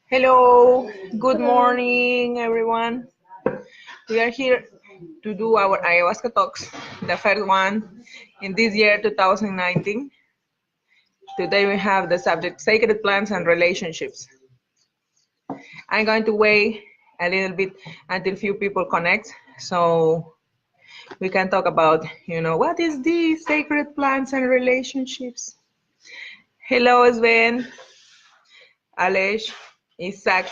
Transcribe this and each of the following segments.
Hello, good morning, everyone. We are here to do our ayahuasca talks, the first one in this year 2019. Today we have the subject sacred plants and relationships. I'm going to wait a little bit until few people connect so we can talk about, what is this sacred plants and relationships. Hello, Sven, Alesh, Isaac.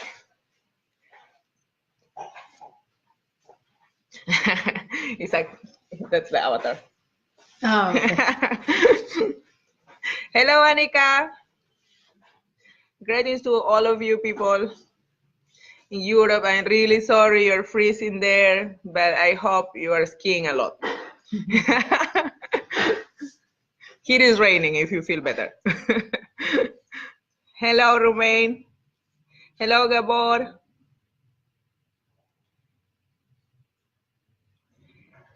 Isaac, that's the avatar. Oh, okay. Hello, Anika. Greetings to all of you people in Europe. I'm really sorry you're freezing there, but I hope you are skiing a lot. Here is raining if you feel better. Hello, Romain. Hello, Gabor.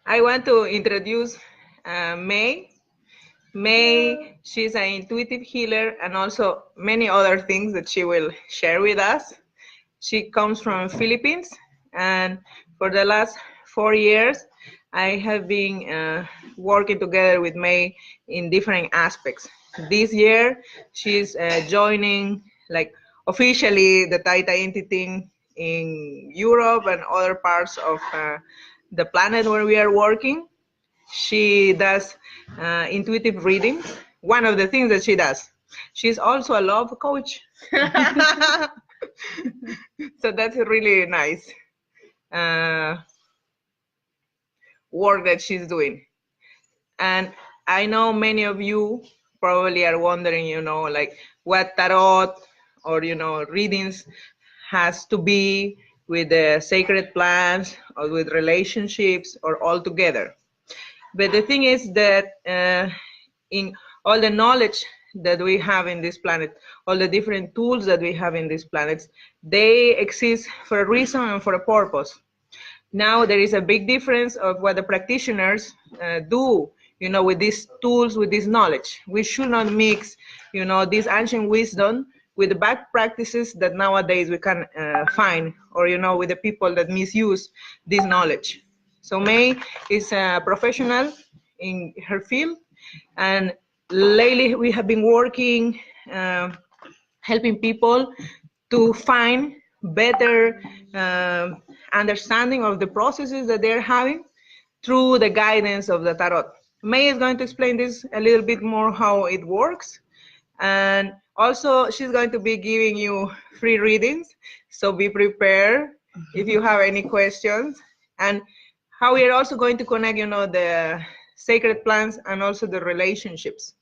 I want to introduce May. May, she's an intuitive healer and also many other things that she will share with us. She comes from Philippines, and for the last 4 years, I have been working together with May in different aspects. This year, she's joining, like, officially the Thai entity in Europe and other parts of the planet where we are working. She does intuitive readings. One of the things that she does. She's also a love coach. So that's a really nice work that she's doing. And I know many of you probably are wondering, like what tarot or, readings has to be with the sacred plants or with relationships or all together. But the thing is that in all the knowledge that we have in this planet, all the different tools that we have in these planets, they exist for a reason and for a purpose. Now there is a big difference of what the practitioners do, with these tools, with this knowledge. We should not mix, this ancient wisdom with the bad practices that nowadays we can find, or, with the people that misuse this knowledge. So May is a professional in her field, and lately we have been working, helping people to find better understanding of the processes that they're having through the guidance of the tarot. May is going to explain this a little bit more how it works, and also she's going to be giving you free readings, so be prepared if you have any questions. And how we are also going to connect, the sacred plants and also the relationships.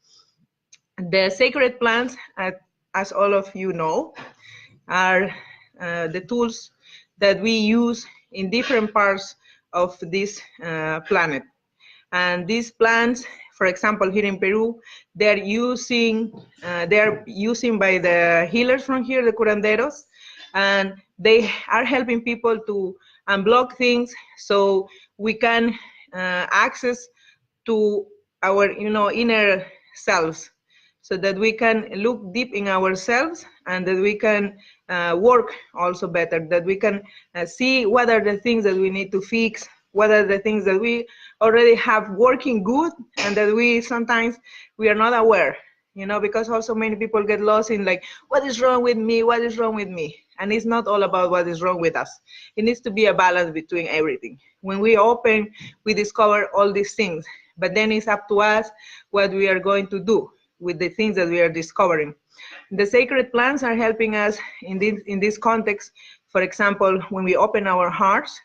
The sacred plants, as all of you know, are the tools that we use in different parts of this planet. And these plants, for example, here in Peru, they're using by the healers from here, the curanderos, and they are helping people to unblock things so we can access to our, inner selves, so that we can look deep in ourselves and that we can work also better, that we can see what are the things that we need to fix, what are the things that we already have working good and that we sometimes we are not aware, because also many people get lost in like, what is wrong with me? What is wrong with me? And it's not all about what is wrong with us. It needs to be a balance between everything. When we open, we discover all these things, but then it's up to us what we are going to do with the things that we are discovering. The sacred plants are helping us in this context. For example, when we open our hearts,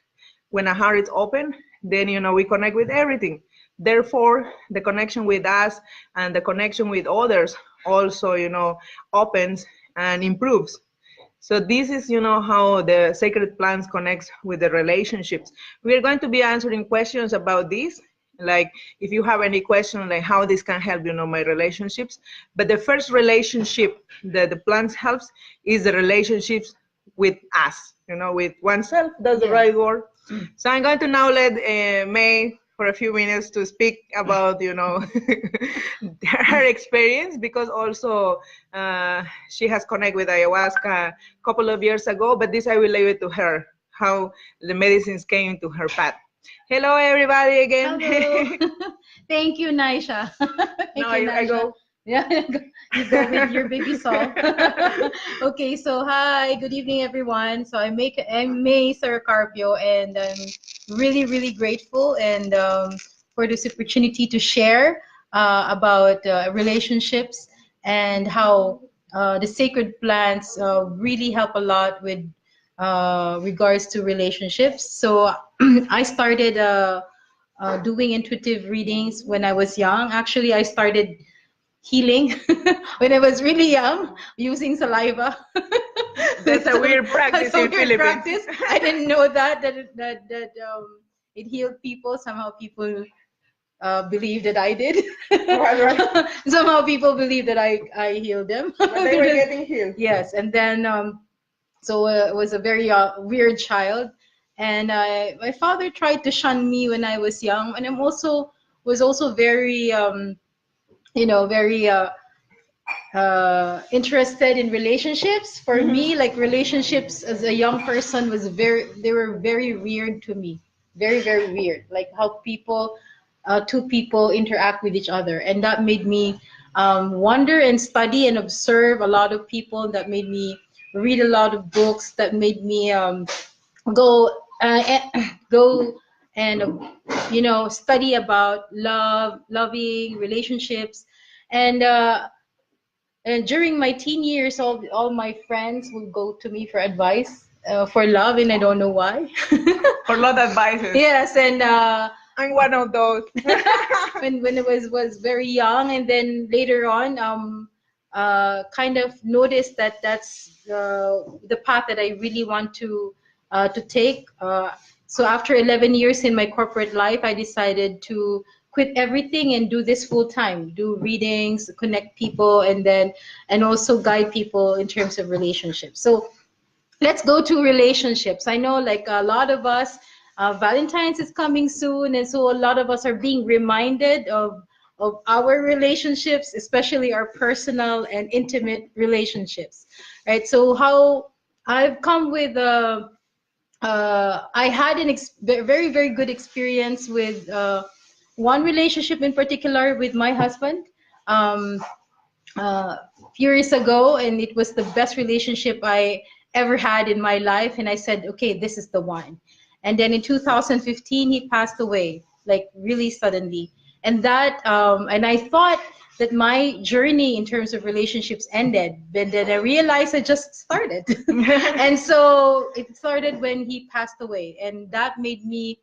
when a heart is open, then, we connect with everything. Therefore, the connection with us and the connection with others also, opens and improves. So this is, how the sacred plants connects with the relationships. We are going to be answering questions about this, like if you have any question, like how this can help, my relationships. But the first relationship that the plants helps is the relationships with us, with oneself. That's the right word. So I'm going to now let May for a few minutes to speak about, you know, her experience, because also she has connected with ayahuasca a couple of years ago, but this I will leave it to her, how the medicines came to her path. Hello, everybody again. Hello. Thank you, Naisha. Thank Now you, I Naisha. go. Yeah, you go with your baby Saul. Okay, so hi, good evening, everyone. So I'm May Saracarpio, and I'm really, really grateful and for this opportunity to share about relationships and how the sacred plants really help a lot with regards to relationships. So I started doing intuitive readings when I was young. Actually, I started healing when I was really young using saliva. That's a weird practice That's a in weird Philippines. practice. I didn't know that it healed people. Somehow people believe that I did. Right. Somehow people believe that I healed them. But they were getting healed. Yes, and then so it was a very weird child, and my father tried to shun me when I was young, and was also very very interested in relationships. For me, like relationships as a young person they were very weird to me, very very weird. Like how two people interact with each other, and that made me wonder and study and observe a lot of people. That made me read a lot of books. That made me go go and study about loving relationships, and during my teen years, all my friends would go to me for advice for love, and I don't know why. For a lot of advices. Yes, and I'm one of those. when I was very young, and then later on, kind of noticed that that's the path that I really want to take. So after 11 years in my corporate life, I decided to quit everything and do this full time, do readings, connect people, and also guide people in terms of relationships. So let's go to relationships. I know like a lot of us, Valentine's is coming soon, and so a lot of us are being reminded of our relationships, especially our personal and intimate relationships, right? So how I've come with I had very very good experience with one relationship in particular with my husband. Um, few years ago, and it was the best relationship I ever had in my life. And I said, okay, this is the one. And then in 2015, he passed away, like really suddenly. And I thought that my journey in terms of relationships ended, but then I realized I just started. And so it started when he passed away, and that made me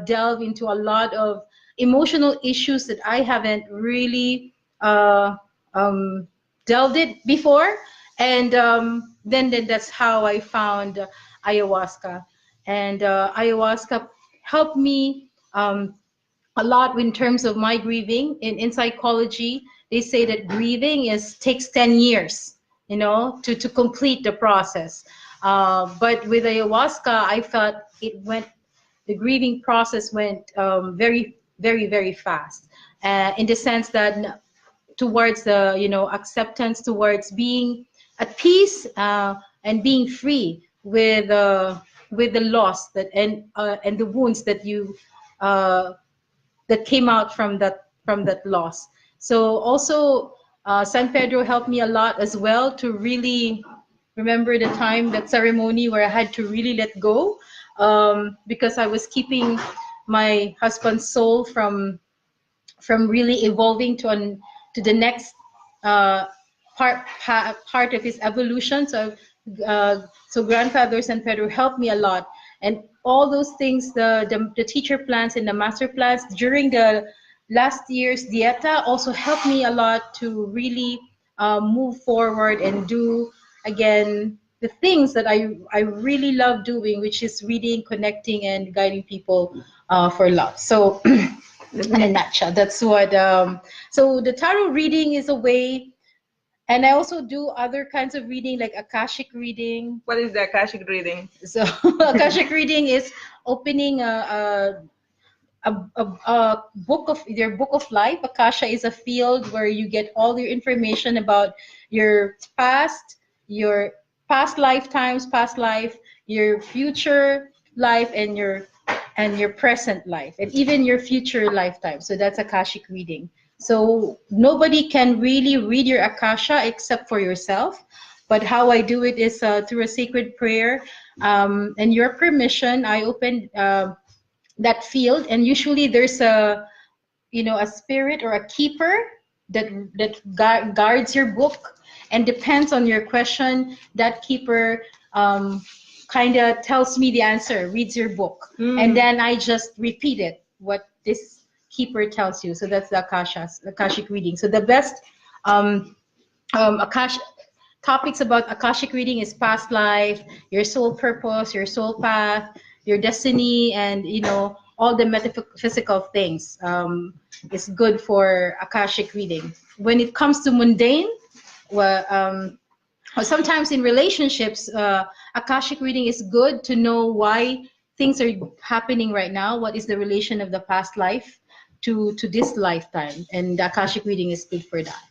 delve into a lot of emotional issues that I haven't really um, delved it before, and then that's how I found ayahuasca, and ayahuasca helped me a lot in terms of my grieving. In psychology, they say that grieving takes 10 years, to complete the process. But with ayahuasca, I felt the grieving process went very, very, very fast. In the sense that towards the acceptance, towards being at peace, and being free with the loss and the wounds uh, that came out from that loss. So also San Pedro helped me a lot as well to really remember the time, that ceremony where I had to really let go, because I was keeping my husband's soul from really evolving to the next uh, part of his evolution. So grandfather San Pedro helped me a lot, and all those things, the teacher plans and the master plans during the last year's dieta also helped me a lot to really move forward and do again the things that I really love doing, which is reading, connecting, and guiding people for love. So in a nutshell, that's what so the tarot reading is a way, and I also do other kinds of reading like akashic reading. What is the Akashic reading? So akashic reading is opening a book of your book of life. Akasha is a field where you get all your information about your your past lifetimes, past life, your future life, and your present life, and even your future lifetime. So that's Akashic reading. So nobody can really read your Akasha except for yourself. But how I do it is through a sacred prayer, and your permission. I open that field, and usually there's a spirit or a keeper that guards your book, and depends on your question, that keeper kind of tells me the answer, reads your book, and then I just repeat it what this keeper tells you. So that's the Akashic reading. So the best um, Akash topics about Akashic reading is past life, your soul purpose, your soul path, your destiny, and all the metaphysical things. Is good for Akashic reading. When it comes to mundane, well, sometimes in relationships, Akashic reading is good to know why things are happening right now. What is the relation of the past life to this lifetime? And the Akashic reading is good for that.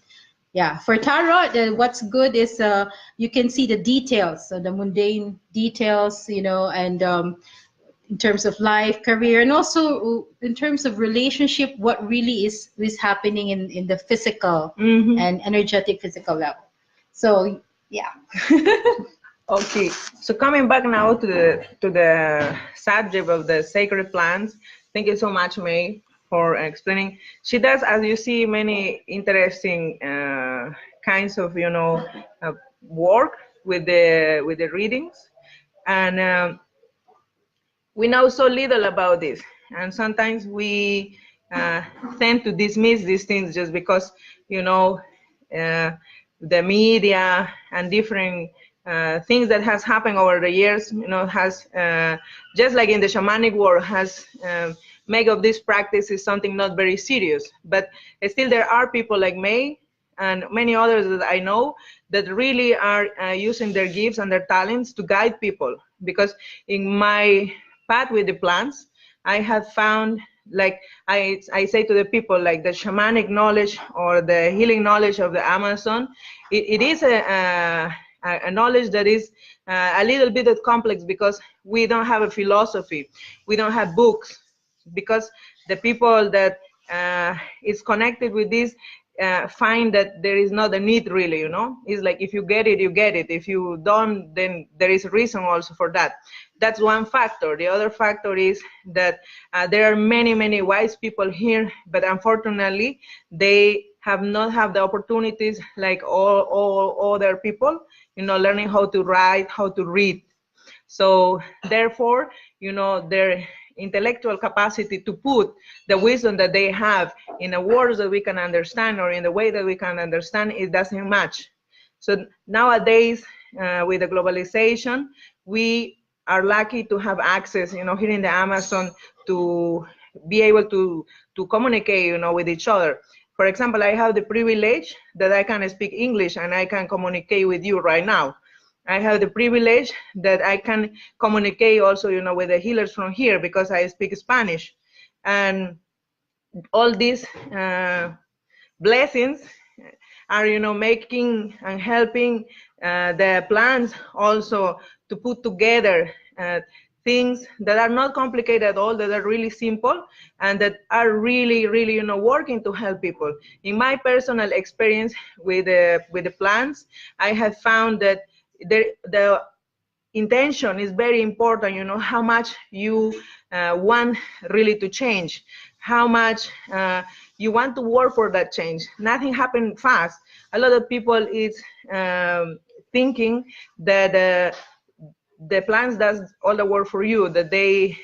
Yeah, for tarot, what's good is you can see the details, the mundane details, and in terms of life, career, and also in terms of relationship, what really is happening in the physical and energetic physical level. So yeah. Okay, so coming back now to the subject of the sacred plants, thank you so much, May, for explaining. She does, as you see, many interesting kinds of work with the readings, and we know so little about this, and sometimes we tend to dismiss these things just because the media and different things that has happened over the years, has just like in the shamanic world, has make of this practice is something not very serious. But still, there are people like May and many others that I know that really are using their gifts and their talents to guide people. Because in my path with the plants, I have found, like I say to the people, like the shamanic knowledge or the healing knowledge of the Amazon, it is a knowledge that is a little bit complex, because we don't have a philosophy, we don't have books, because the people that is connected with this find that there is not a need really, it's like if you get it, you get it. If you don't, then there is a reason also for that. That's one factor. The other factor is that there are many wise people here, but unfortunately they have not had the opportunities like all other people, learning how to write, how to read. So therefore, their intellectual capacity to put the wisdom that they have in the words that we can understand, or in the way that we can understand, it doesn't match. So nowadays, with the globalization, we are lucky to have access, here in the Amazon, to be able to communicate, with each other. For example, I have the privilege that I can speak English and I can communicate with you right now. I have the privilege that I can communicate also, with the healers from here, because I speak Spanish. And all these blessings are, making and helping the plants also to put together things that are not complicated at all, that are really simple, and that are really, working to help people. In my personal experience with the plants, I have found that the intention is very important, how much you want really to change, how much you want to work for that change. Nothing happened fast. A lot of people is thinking that the plants does all the work for you, that they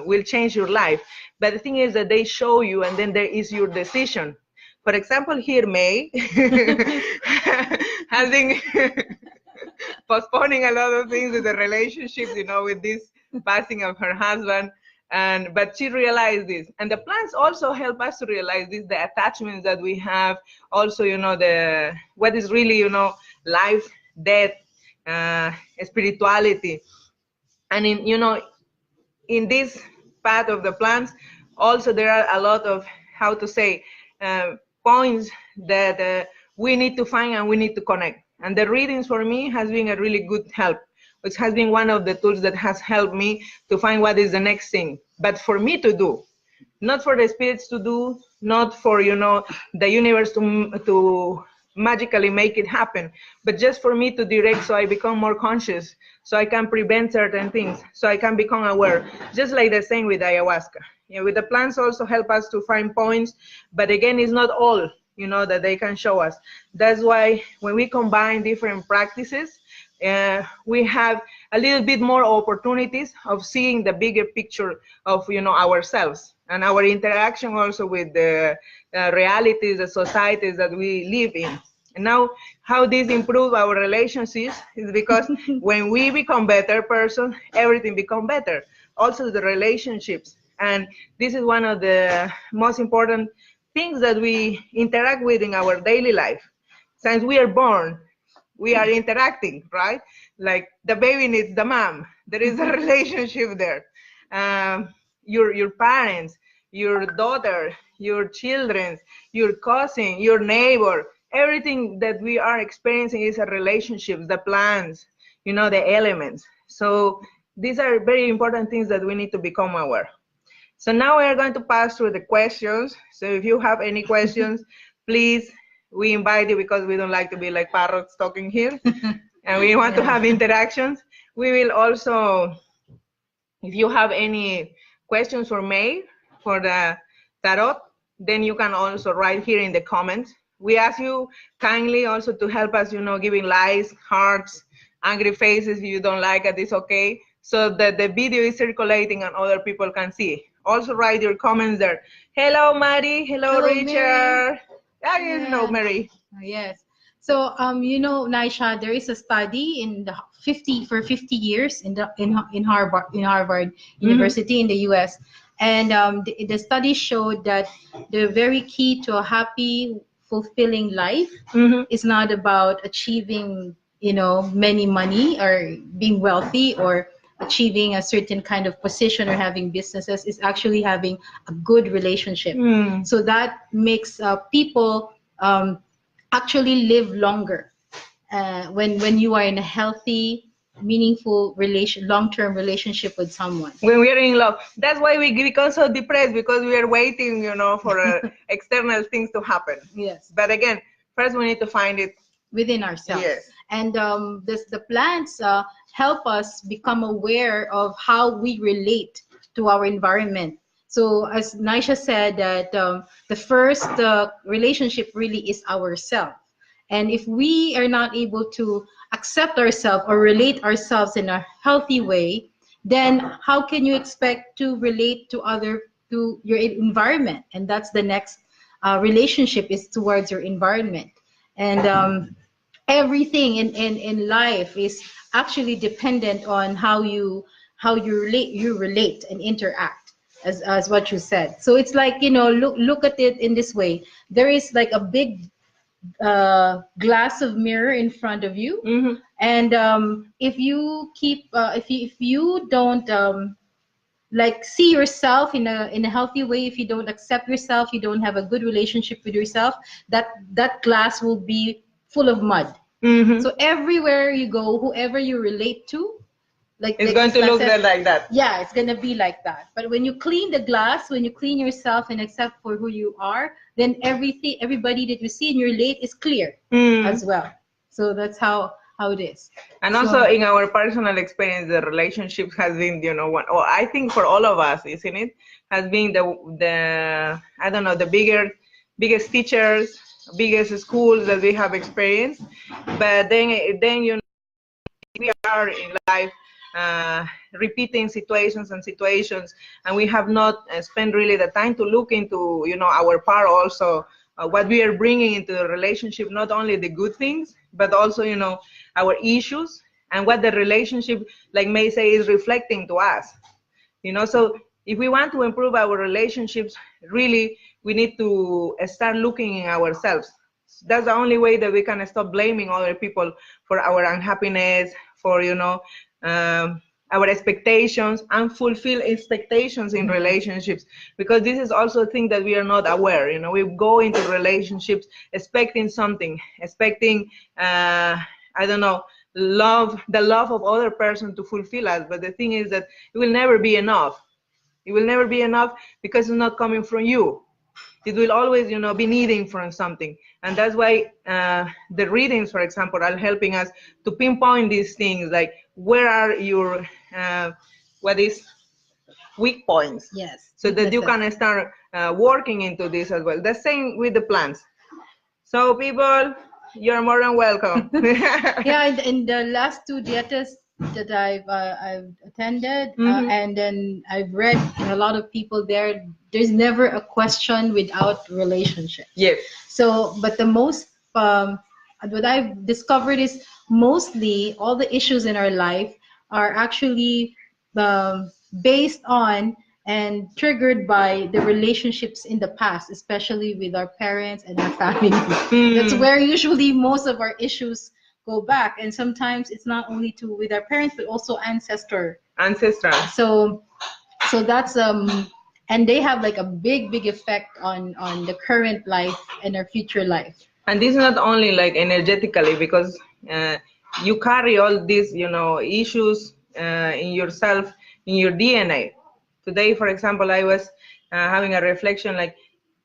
will change your life. But the thing is that they show you, and then there is your decision. For example, here May has been postponing a lot of things with the relationships, with this passing of her husband. But she realized this, and the plants also help us to realize this, the attachments that we have, also, the what is really, life, death, spirituality. And in this path of the plants, Also, there are a lot of, how to say, points that we need to find and we need to connect. And the readings for me has been a really good help, which has been one of the tools that has helped me to find what is the next thing, but for me to do, not for the spirits to do, not for, the universe to magically make it happen, but just for me to direct, so I become more conscious, so I can prevent certain things, so I can become aware, just like the same with ayahuasca. With the plants also help us to find points, but again, it's not all, that they can show us. That's why when we combine different practices, we have a little bit more opportunities of seeing the bigger picture of, ourselves and our interaction also with the realities, the societies that we live in. And now, how this improve our relationships is because when we become better person, everything become better. Also the relationships. And this is one of the most important things that we interact with in our daily life. Since we are born, we are interacting, right? Like the baby needs the mom. There is a relationship there. Your parents, your daughter, your children, your cousin, your neighbor, everything that we are experiencing is a relationship, the plants, the elements. So these are very important things that we need to become aware. So now we are going to pass through the questions. So if you have any questions, please, we invite you, because we don't like to be like parrots talking here. And we want to have interactions. We will also, if you have any questions for May for the tarot, then you can also write here in the comments. We ask you kindly also to help us, giving likes, hearts, angry faces if you don't like it, it's okay, so that the video is circulating and other people can see. Also write your comments there. Hello, Mary. Hello, Richard. Mary. Yes. So, Naisha, there is a study in the 50 years in Harvard University in the U.S. And the study showed that the very key to a happy, fulfilling life is not about achieving, many money or being wealthy or achieving a certain kind of position or having businesses. Is actually having a good relationship. So that makes people actually live longer when you are in a healthy, meaningful long-term relationship with someone. When we are in love, that's why we become so depressed, because we are waiting, for external things to happen. Yes. But again, first we need to find it within ourselves. Yes. And the plants help us become aware of how we relate to our environment. So as Naisha said, that the first relationship really is ourselves. And if we are not able to accept ourselves or relate ourselves in a healthy way, then how can you expect to relate to your environment? And that's the next relationship, is towards your environment. And everything in life is actually dependent on how you relate and interact, as what you said. So it's like, look at it in this way. There is like a big glass of mirror in front of you, and if you keep if you don't like see yourself in a healthy way, if you don't accept yourself, you don't have a good relationship with yourself, that glass will be full of mud. So everywhere you go, whoever you relate to, it's going to look like that. Yeah, it's going to be like that. But when you clean the glass, when you clean yourself and accept for who you are, then everybody that you see and you relate is clear as well. So that's how it is. And also in our personal experience, the relationship has been, I think for all of us, isn't it, has been the I don't know, the biggest teachers, biggest schools that we have experienced. But then we are in life repeating situations, and we have not spent really the time to look into, our part also, what we are bringing into the relationship, not only the good things, but also, our issues, and what the relationship, like May say, is reflecting to us. So if we want to improve our relationships, really, we need to start looking in ourselves. That's the only way that we can stop blaming other people for our unhappiness, for, our expectations and fulfill expectations in relationships, because this is also a thing that we are not aware. We go into relationships expecting something, expecting I don't know, the love of other person to fulfill us, but the thing is that it will never be enough. It will never be enough because it's not coming from you. It will always, be needing from something. And that's why the readings, for example, are helping us to pinpoint these things, like where are your, what is weak points? Yes. So that you can start working into this as well. The same with the plants. So people, you're more than welcome. Yeah, in the last two dietas that I've attended, and then I've read a lot of people there. There's never a question without relationship. Yes. So, but the most what I've discovered is mostly all the issues in our life are actually based on and triggered by the relationships in the past, especially with our parents and our family. That's where usually most of our issues go back, and sometimes it's not only to with our parents but also ancestors. So that's and they have like a big effect on the current life and our future life. And this is not only like energetically, because you carry all these issues in yourself, in your DNA. Today, for example, I was having a reflection, like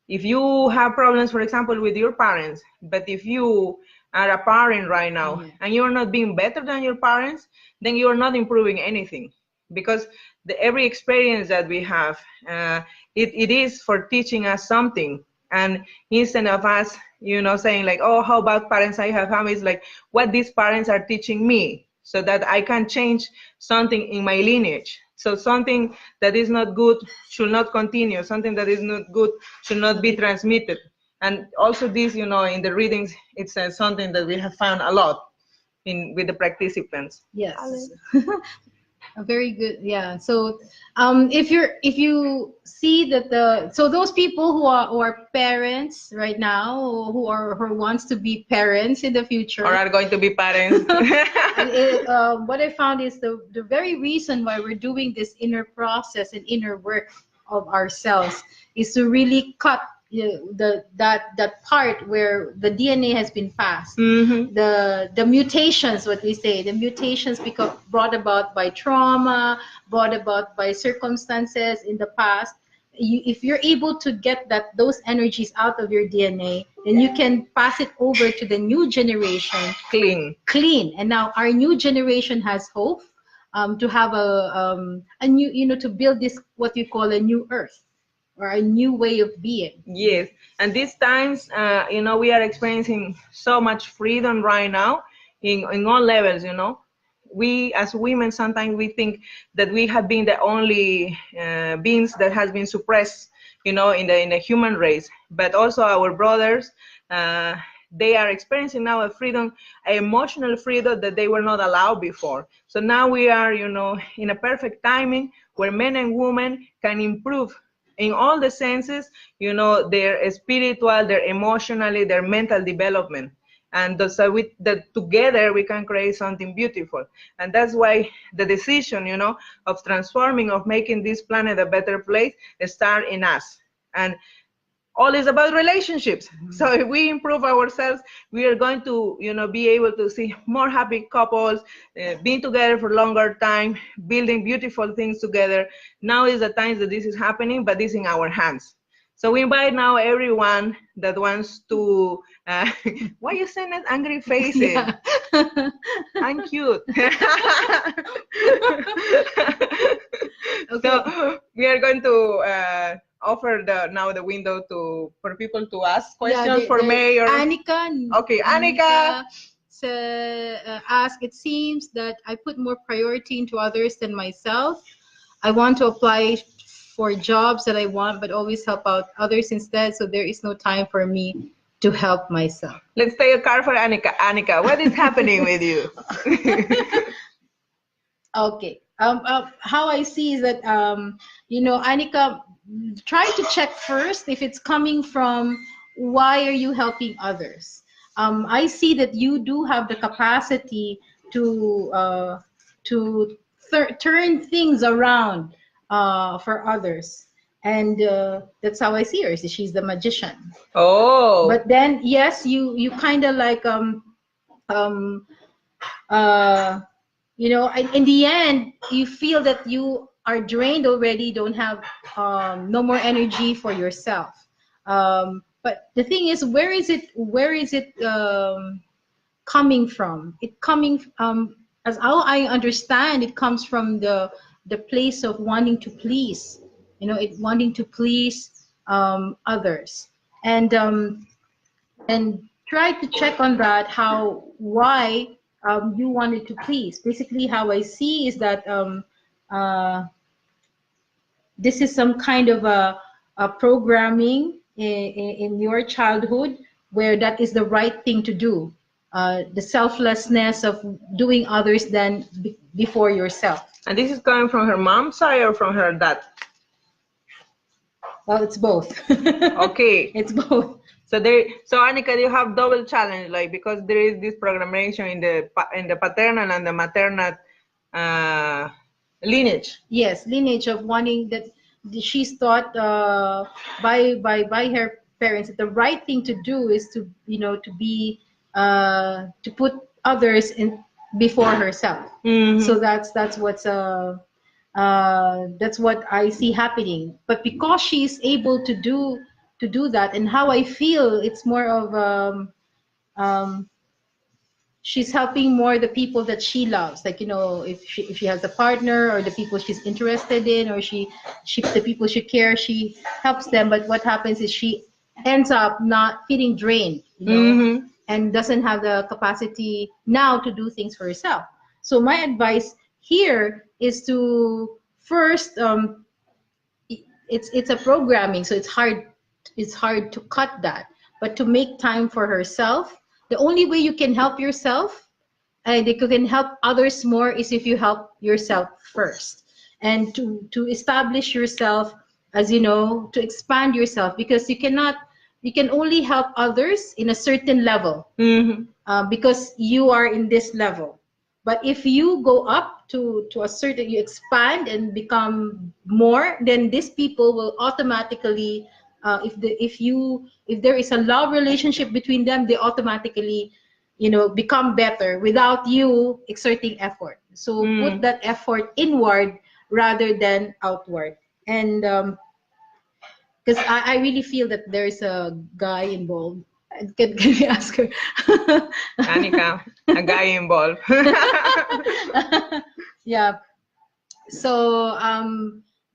if you have problems, for example, with your parents, but if you are a parent right now and you're not being better than your parents, then you're not improving anything, because every experience that we have, it is for teaching us something. And instead of us, saying like, oh, how about parents I have families, like what these parents are teaching me, so that I can change something in my lineage. So something that is not good should not continue. Something that is not good should not be transmitted. And also this, in the readings, it's something that we have found a lot with the participants. Yes. Very good. Yeah. So if you see that so those people who are parents right now, who wants to be parents in the future, or are going to be parents, what I found is the very reason why we're doing this inner process and inner work of ourselves is to really cut that part where the DNA has been passed, the mutations, what we say, the mutations become brought about by trauma, brought about by circumstances in the past. If you're able to get those energies out of your DNA, then you can pass it over to the new generation clean. And now our new generation has hope to have a new, to build this, what we call a new earth, or a new way of being. Yes, and these times, we are experiencing so much freedom right now in all levels. We as women, sometimes we think that we have been the only beings that has been suppressed, in the human race. But also our brothers, they are experiencing now a freedom, an emotional freedom that they were not allowed before. So now we are, in a perfect timing where men and women can improve in all the senses, their spiritual, their emotionally, their mental development. And so together we can create something beautiful. And that's why the decision, of transforming, of making this planet a better place, start in us. And all is about relationships. So if we improve ourselves, we are going to, be able to see more happy couples, being together for longer time, building beautiful things together. Now is the time that this is happening, but this is in our hands. So we invite now everyone that wants to, why you send that angry faces? Yeah. I'm cute. Okay. So we are going to offer the window for people to ask questions for May or Annika. Okay, Annika. Ask. It seems that I put more priority into others than myself. I want to apply for jobs that I want, but always help out others instead. So there is no time for me to help myself. Let's take a card for Annika. Annika, what is happening with you? Okay. How I see is that Annika, try to check first if it's coming from why are you helping others. I see that you do have the capacity to turn things around for others. And that's how I see her. So she's the magician. Oh. But then, yes, you kind of like um you know, in the end, you feel that you are drained already, don't have no more energy for yourself. But the thing is, where is it coming from? It coming as how I understand, it comes from the place of wanting to please, you know, it wanting to please others, and and try to check on that, how why you wanted to please. Basically, how I see is that uh, this is some kind of a programming in your childhood where that is the right thing to do. The selflessness of doing others than before yourself. And this is coming from her mom's side or from her dad? Well, it's both. Okay. It's both. So Annika, you have double challenge, like, because there is this programmation in the paternal and the maternal lineage. Yes, lineage of wanting that she's taught by her parents that the right thing to do is to, you know, to be to put others in before herself. Mm-hmm. So that's what I see happening. But because she's able to do that, and how I feel, it's more of she's helping more the people that she loves, like, you know, if she has a partner, or the people she's interested in, or she the people she cares, she helps them. But what happens is she ends up not feeling drained, you know, Mm-hmm. and doesn't have the capacity now to do things for herself. So my advice here is to first it's a programming, so it's hard to cut that, but to make time for herself. The only way you can help yourself and you can help others more is if you help yourself first, and to establish yourself, as you know, to expand yourself, because you can only help others in a certain level. Mm-hmm. Because you are in this level. But if you go up to a certain, you expand and become more, then these people will automatically, if there is a love relationship between them, they automatically, you know, become better without you exerting effort. So put that effort inward rather than outward. And because I really feel that there's a guy involved. Can we ask her? Annika, a guy involved. Yeah. So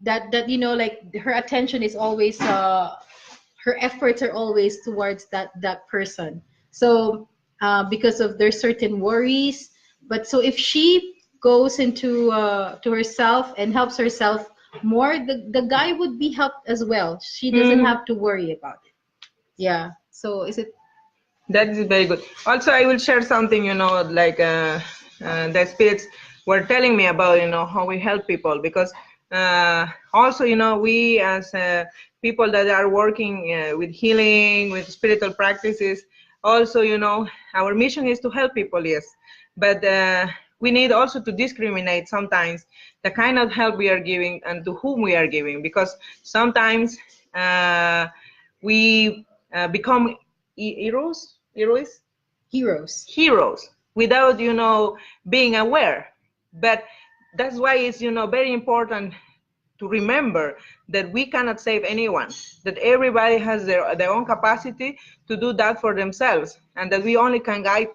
that you know, like, her attention is always her efforts are always towards that person. So because of their certain worries, but so if she goes into to herself and helps herself more, the guy would be helped as well. She doesn't have to worry about it. Yeah. So is it? That is very good. Also, I will share something, you know, like the spirits were telling me about, you know, how we help people, because also, you know, we as people that are working with healing, with spiritual practices, also, you know, our mission is to help people, yes, but we need also to discriminate sometimes the kind of help we are giving and to whom we are giving, because sometimes we become heroes without, you know, being aware. But that's why it's, you know, very important to remember that we cannot save anyone, that everybody has their own capacity to do that for themselves, and that we only can guide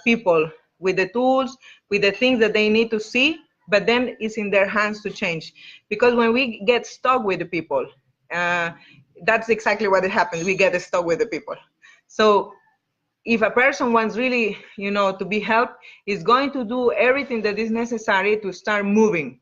people with the tools, with the things that they need to see, but then it's in their hands to change. Because when we get stuck with the people, that's exactly what happens. We get stuck with the people. So if a person wants really, you know, to be helped, is going to do everything that is necessary to start moving.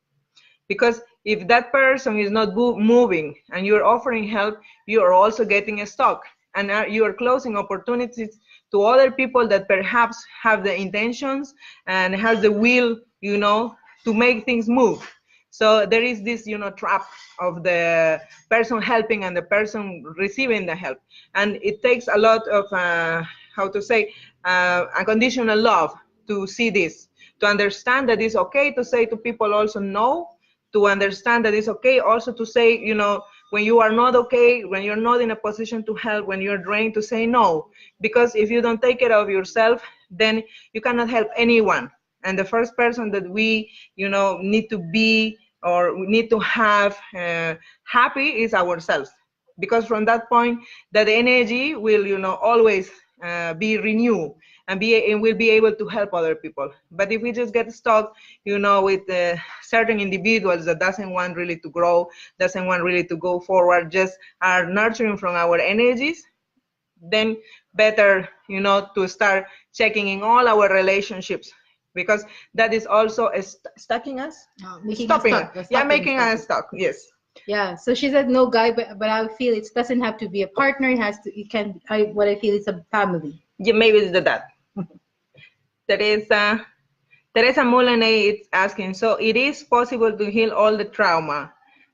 Because if that person is not moving and you're offering help, you are also getting stuck, and you are closing opportunities to other people that perhaps have the intentions and has the will, you know, to make things move. So there is this, you know, trap of the person helping and the person receiving the help, and it takes a lot of how to say unconditional love to see this. to understand that it's okay to say to people also no, to understand that it's okay also to say, when you are not okay, when you're not in a position to help, when you're drained, to say no. Because if you don't take care of yourself, then you cannot help anyone. And the first person that we, need to be, or we need to have happy, is ourselves. Because from that point, that energy will, always be renewed, and will be able to help other people. But if we just get stuck, with certain individuals that doesn't want really to grow, doesn't want really to go forward, just are nurturing from our energies, then better, to start checking in all our relationships, because that is also stacking us, stopping us. Yeah, making us stuck. Yes. Yeah, so she said no guy, but I feel it doesn't have to be a partner. What I feel is a family. Yeah, maybe it's that. Teresa Mulaney is asking, so it is possible to heal all the trauma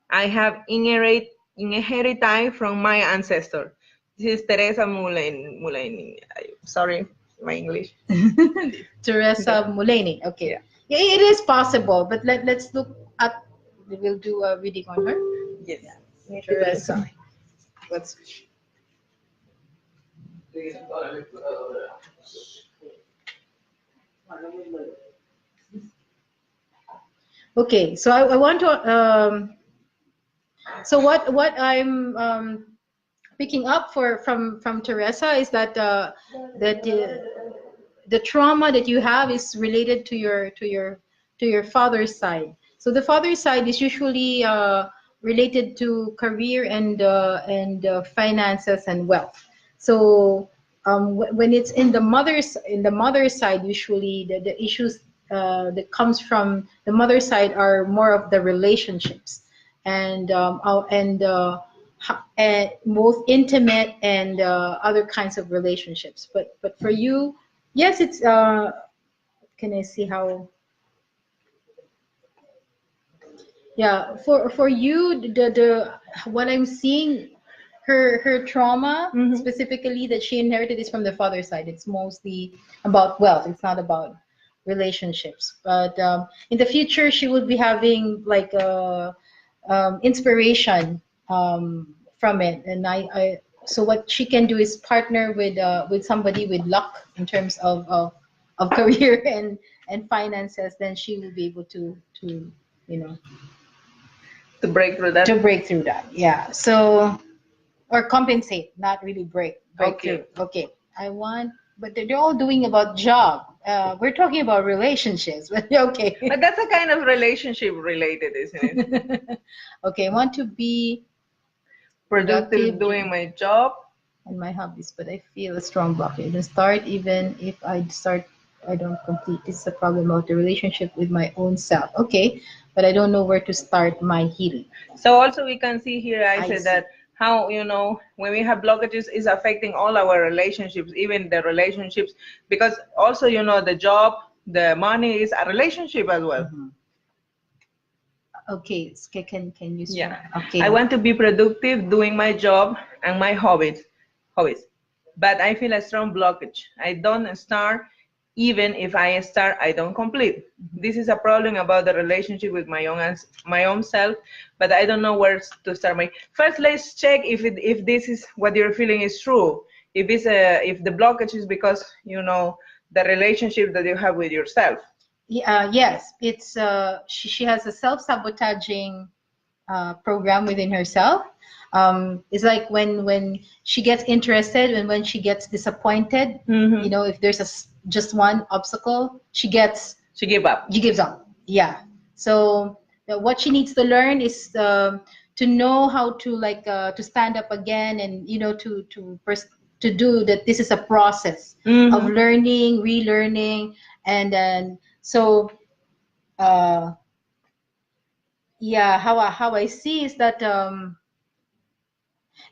I have inherited from my ancestor. This is Teresa Mulaney. Sorry, my English. Teresa Mulaney. Okay. Yeah, it is possible, but let's look at. We'll do a reading on her. Yes. Yeah. Teresa. Let's. Okay, so I want to. So what I'm picking up from Teresa is that the trauma that you have is related to your father's side. So the father's side is usually related to career and finances and wealth. So when it's in the mother's side, usually the issues that comes from the mother's side are more of the relationships and both intimate and other kinds of relationships. But for you, yes, it's. Can I see how? Yeah, for you, the what I'm seeing, her trauma specifically that she inherited is from the father's side. It's mostly about wealth. It's not about relationships. But in the future, she will be having like inspiration from it, and so what she can do is partner with somebody with luck in terms of career and finances. Then she will be able to to break through that. Yeah. So, or compensate, not really break Okay. through. Okay. But they're all doing about job. We're talking about relationships, but okay. But that's a kind of relationship related, isn't it? Okay, I want to be Productive doing my job. and my hobbies, but I feel a strong blockage. And start, even if I start, I don't complete. This is a problem of the relationship with my own self. Okay, but I don't know where to start my healing. So also we can see here, I said that how, when we have blockages is affecting all our relationships, even the relationships, because also, the job, the money is a relationship as well. Okay, can you? Yeah. Okay. I want to be productive doing my job and my hobbies, but I feel a strong blockage. I don't start. Even if I start, I don't complete. This is a problem about the relationship with my own self, but I don't know where to start. First, let's check if this is what you're feeling is true. If the blockage is because the relationship that you have with yourself. Yes, it's she has a self-sabotaging program within herself. It's like when she gets interested and when she gets disappointed, if there's just one obstacle, she gives up. Yeah. So what she needs to learn is to know how to to stand up again, and to do that. This is a process of learning, relearning, and then so yeah, how I see is that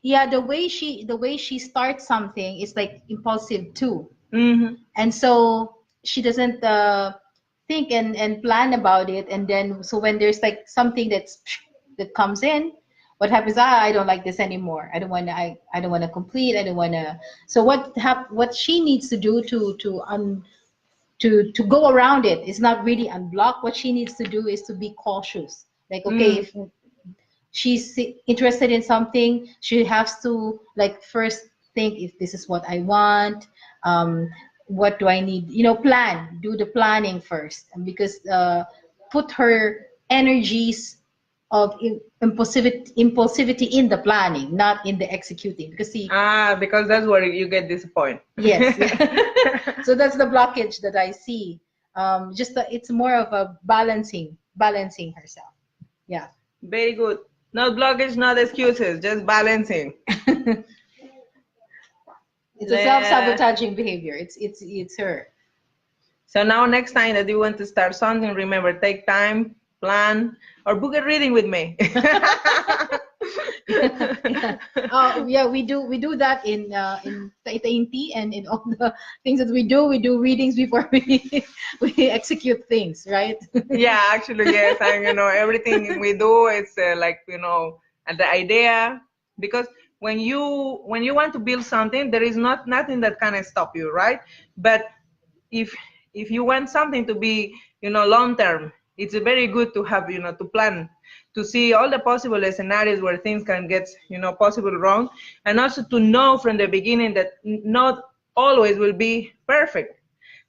yeah, the way she starts something is like impulsive too. And so she doesn't think and plan about it, and then so when there's like something that comes in, what happens? I don't like this anymore. I don't want to complete. I don't want to. So what she needs to do to to go around it. It's not really unblock. What she needs to do is to be cautious. Like, okay, if she's interested in something, she has to like first think if this is what I want. What do I need? Plan. Do the planning first, and because put her energies of impulsivity in the planning, not in the executing. Because see, because that's where you get disappointed. Yes. Yeah. So that's the blockage that I see. It's more of a balancing herself. Yeah. Very good. Not blockage, not excuses, just balancing. It's a self-sabotaging behavior. It's her. So now next time that you want to start something, remember, take time, plan, or book a reading with me. Yeah, we do that in Tainti, and in all the things that we do readings before we execute things, right? Yeah, actually, yes. And everything we do, it's like the idea, because when you want to build something, there is nothing that can stop you, right? But if you want something to be long term, it's very good to have to plan, to see all the possible scenarios where things can get possible wrong, and also to know from the beginning that not always will be perfect,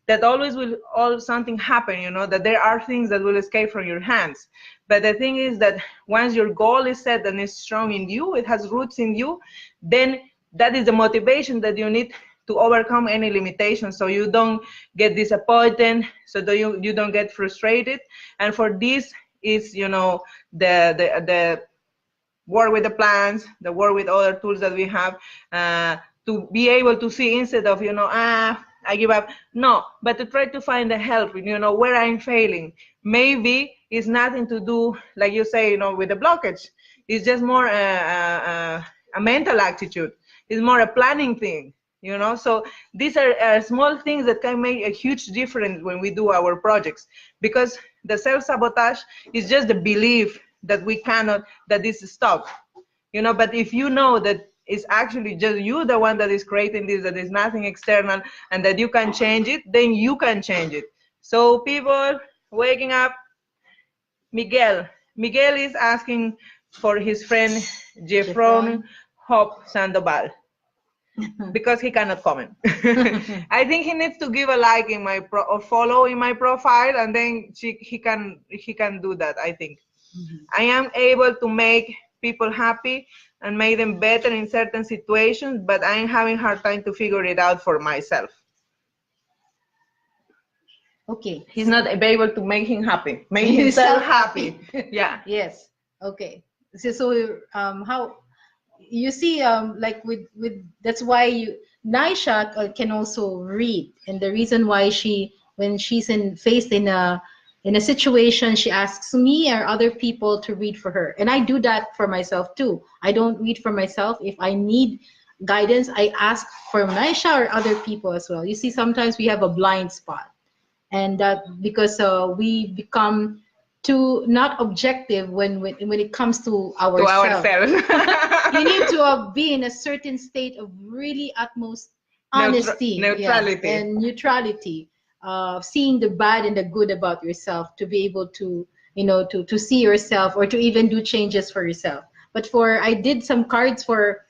that always will something happen, that there are things that will escape from your hands. But the thing is that once your goal is set and is strong in you, it has roots in you, then that is the motivation that you need to overcome any limitations, so you don't get disappointed, so that you don't get frustrated. And for this is the work with the plans, the work with other tools that we have, to be able to see, instead of I give up, no, but to try to find the help, where I'm failing. Maybe it's nothing to do, like you say, with the blockage. It's just more a mental attitude. It's more a planning thing. So these are small things that can make a huge difference when we do our projects, because the self-sabotage is just the belief that we cannot, that this is stuck, but if you know that it's actually just you, the one that is creating this, that is nothing external, and that you can change it, then you can change it. So people waking up. Miguel is asking for his friend Jeffron Hope Sandoval, because he cannot comment. I think he needs to give a like in my or follow in my profile, and then he can do that, I think. I am able to make people happy and make them better in certain situations, but I'm having a hard time to figure it out for myself. Okay. He's not able to make him happy, make himself happy. Yeah. Yes. Okay. So how you see, like with that's why Naisha can also read, and the reason why when she's faced in a situation, she asks me or other people to read for her, and I do that for myself too. I don't read for myself. If I need guidance, I ask for Naisha or other people as well. You see, sometimes we have a blind spot, and that because we become too not objective when it comes to ourselves. You need to be in a certain state of really utmost honesty, neutrality, and neutrality, seeing the bad and the good about yourself, to be able to to see yourself, or to even do changes for yourself. But I did some cards for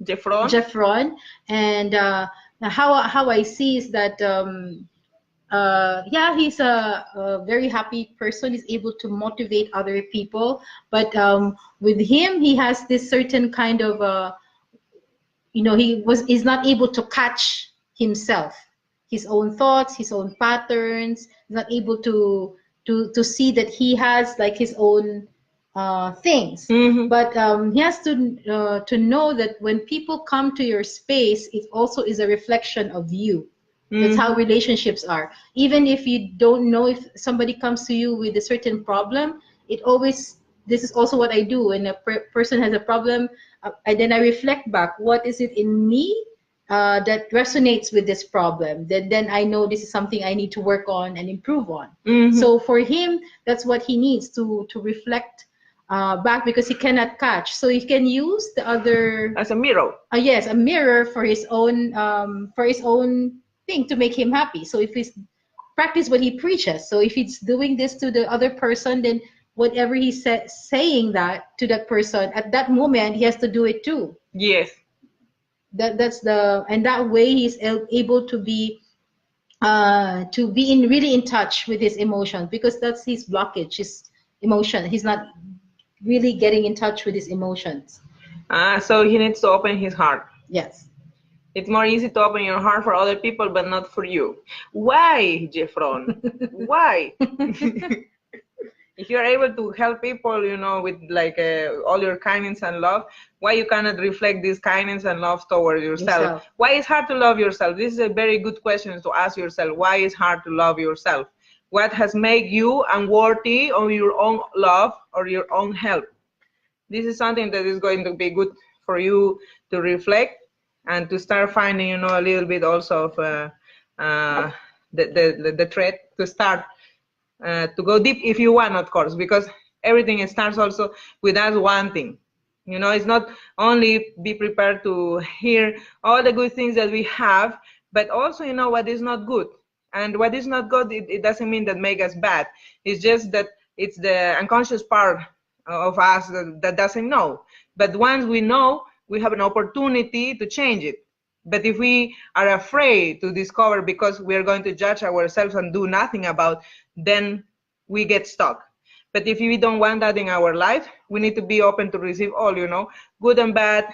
Jeffron, and how I see is that yeah, he's a very happy person. He's able to motivate other people, but with him, he has this certain kind of he's not able to catch himself, his own thoughts, his own patterns. He's not able to see that he has like his own things. But he has to know that when people come to your space, it also is a reflection of you. That's how relationships are. Even if you don't know, if somebody comes to you with a certain problem, this is also what I do. When a person has a problem, and then I reflect back, what is it in me that resonates with this problem? Then I know this is something I need to work on and improve on. So for him, that's what he needs to reflect back, because he cannot catch. So he can use the other as a mirror. Yes, a mirror for his own thing to make him happy. So if he's practice what he preaches, so if he's doing this to the other person, then whatever he's saying that to that person at that moment, he has to do it too. Yes. And that way he's able to be really in touch with his emotions, because that's his blockage, his emotion. He's not really getting in touch with his emotions. So he needs to open his heart. Yes. It's more easy to open your heart for other people, but not for you. Why, Jeffron? Why? If you're able to help people, you know, with like all your kindness and love, why you cannot reflect this kindness and love toward yourself? Why it's hard to love yourself? This is a very good question to ask yourself. Why it's hard to love yourself? What has made you unworthy of your own love or your own help? This is something that is going to be good for you to reflect and to start finding, you know, a little bit also of the thread to start to go deep if you want, of course, because everything starts also with us wanting. You know, it's not only be prepared to hear all the good things that we have, but also, you know, what is not good. And what is not good, it doesn't mean that make us bad. It's just that it's the unconscious part of us that doesn't know. But once we know, we have an opportunity to change it. But if we are afraid to discover because we are going to judge ourselves and do nothing about, then we get stuck. But if we don't want that in our life, we need to be open to receive all, you know, good and bad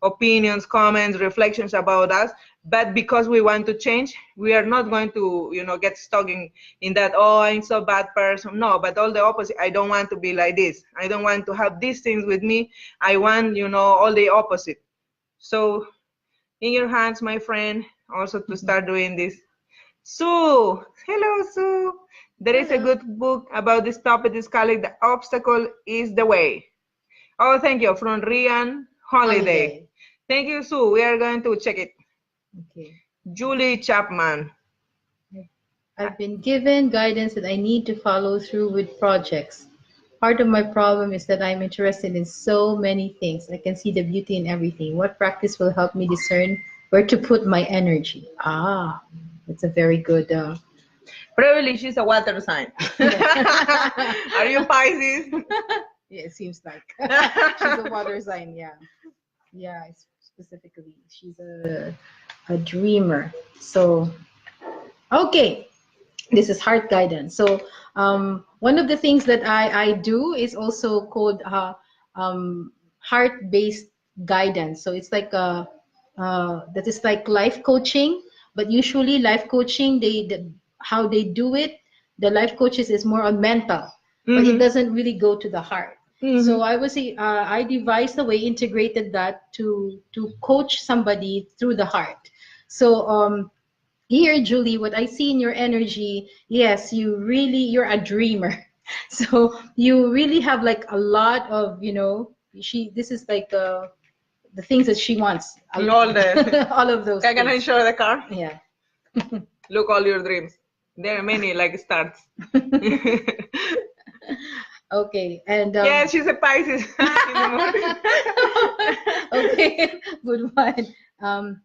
opinions, comments, reflections about us. But because we want to change, we are not going to, you know, get stuck in that, oh, I'm so bad person. No, but all the opposite. I don't want to be like this. I don't want to have these things with me. I want, you know, all the opposite. So in your hands, my friend, also to start doing this. Sue, hello, Sue. There is a good book about this topic. It's called The Obstacle is the Way. Oh, thank you. From Rian Holiday. Thank you, Sue. We are going to check it. Okay. Julie Chapman. I've been given guidance that I need to follow through with projects. Part of my problem is that I'm interested in so many things. I can see the beauty in everything. What practice will help me discern where to put my energy? Ah, that's a very good... Probably she's a water sign. Are you Pisces? Yeah, it seems like. She's a water sign, yeah. Yeah, specifically. She's a dreamer. So, okay. This is heart guidance. So one of the things that I do is also called heart-based guidance. So it's like that is like life coaching, but usually life coaching, how they do it, the life coaches is more on mental, but it doesn't really go to the heart. So I devised a way, integrated that to coach somebody through the heart. So here, Julie, what I see in your energy, yes, you're a dreamer. So you really have like a lot of, you know, this is like the things that she wants. All all of those. Can I show the car? Yeah. Look, all your dreams. There are many like stars. Okay, and yeah, she's a Pisces. Okay, good one.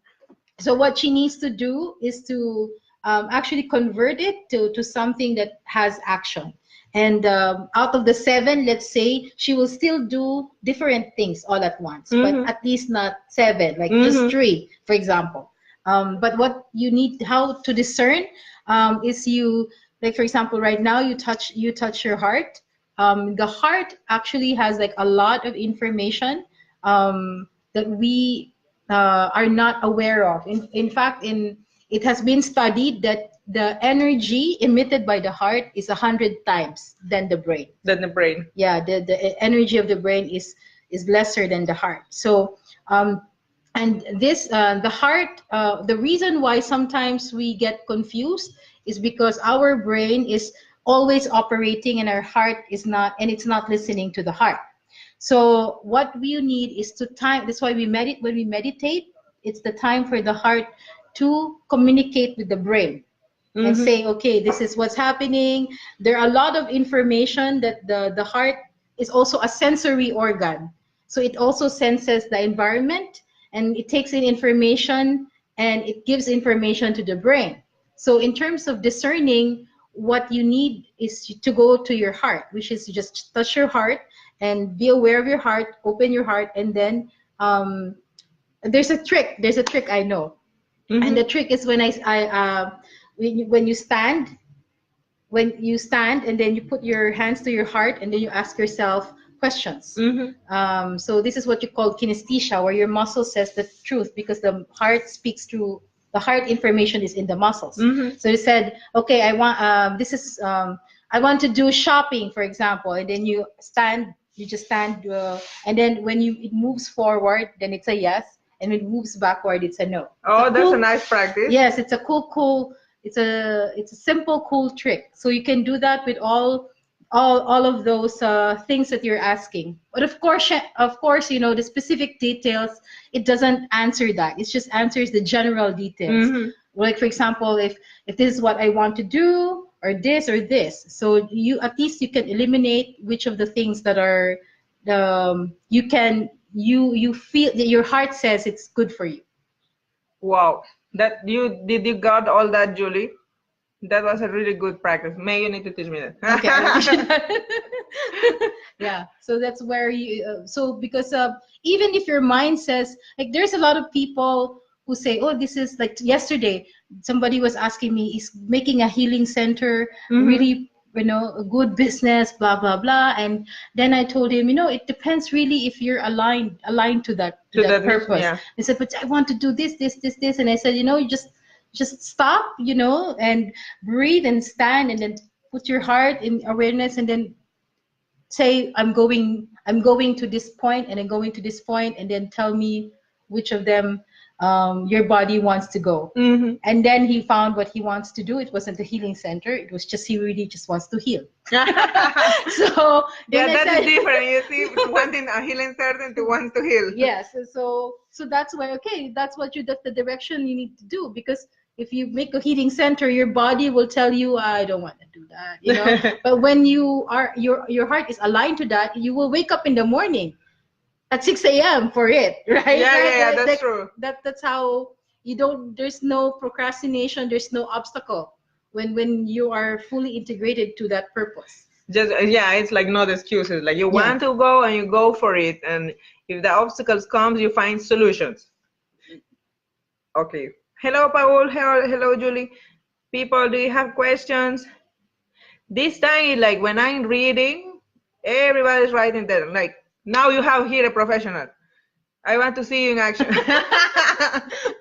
So what she needs to do is to actually convert it to something that has action. And out of the 7, let's say, she will still do different things all at once, but at least not 7, like just 3, for example. But what you need, how to discern, is you, like for example, right now you touch your heart. The heart actually has like a lot of information that we are not aware of. In fact, it has been studied that the energy emitted by the heart is 100 times than the brain. Yeah, the energy of the brain is lesser than the heart. So and this the heart, the reason why sometimes we get confused is because our brain is always operating and our heart is not, and it's not listening to the heart. So what we need is to time. That's why when we meditate, it's the time for the heart to communicate with the brain and say, okay, this is what's happening. There are a lot of information that the heart is also a sensory organ. So it also senses the environment and it takes in information and it gives information to the brain. So in terms of discerning, what you need is to go to your heart, which is to just touch your heart and be aware of your heart, open your heart, and then there's a trick. There's a trick I know, and the trick is when you stand, and then you put your hands to your heart, and then you ask yourself questions. So this is what you call kinesthesia, where your muscle says the truth, because the heart speaks through the heart. Information is in the muscles. So you said, okay, I want I want to do shopping, for example, and then you just stand, and then when it moves forward, then it's a yes, and when it moves backward, it's a no. Oh, that's a nice practice. Yes, it's a cool. It's a simple, cool trick. So you can do that with all of those things that you're asking. But of course, the specific details, it doesn't answer that. It just answers the general details. Like, for example, if this is what I want to do, or this or this, so at least you can eliminate which of the things that are you feel that your heart says it's good for you. Wow, did you got all that, Julie? That was a really good practice. May, you need to teach me that. Okay. Yeah. So that's where you. Because even if your mind says, like, there's a lot of people who say, oh, this is like yesterday. Somebody was asking me, is making a healing center really, a good business, blah blah blah. And then I told him, it depends really if you're aligned to that purpose. Yeah. He said, but I want to do this, and I said, you just stop, and breathe and stand, and then put your heart in awareness, and then say, I'm going to this point, and then going to this point, and then tell me which of them your body wants to go. And then he found what he wants to do. It wasn't the healing center. It was just, he really just wants to heal. So yeah, that is different. You see, wanting a healing center to want to heal. Yes. So that's why, okay, that's the direction you need to do, because if you make a healing center, your body will tell you, I don't want to do that, But when your heart is aligned to that, you will wake up in the morning at 6 a.m. for it, right? Yeah, that's true. That's how there's no procrastination, there's no obstacle when you are fully integrated to that purpose. It's like not excuses. Like, you want to go, and you go for it, and if the obstacles comes, you find solutions. Okay. Hello, Paul. Hello, Julie. People, do you have questions? This time, like, when I'm reading, everybody's writing there. Like, now you have here a professional. I want to see you in action.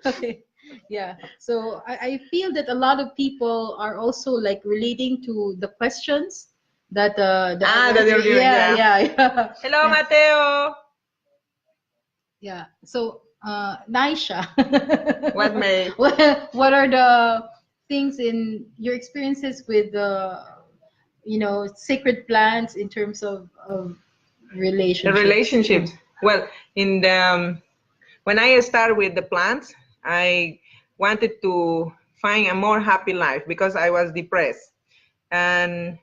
Okay. Yeah. So I feel that a lot of people are also like relating to the questions that you're doing. Yeah. Hello, Mateo. Yeah. So Naisha, What, May? what are the things in your experiences with sacred plants in terms of relationships? Well, when I started with the plants, I wanted to find a more happy life because I was depressed. And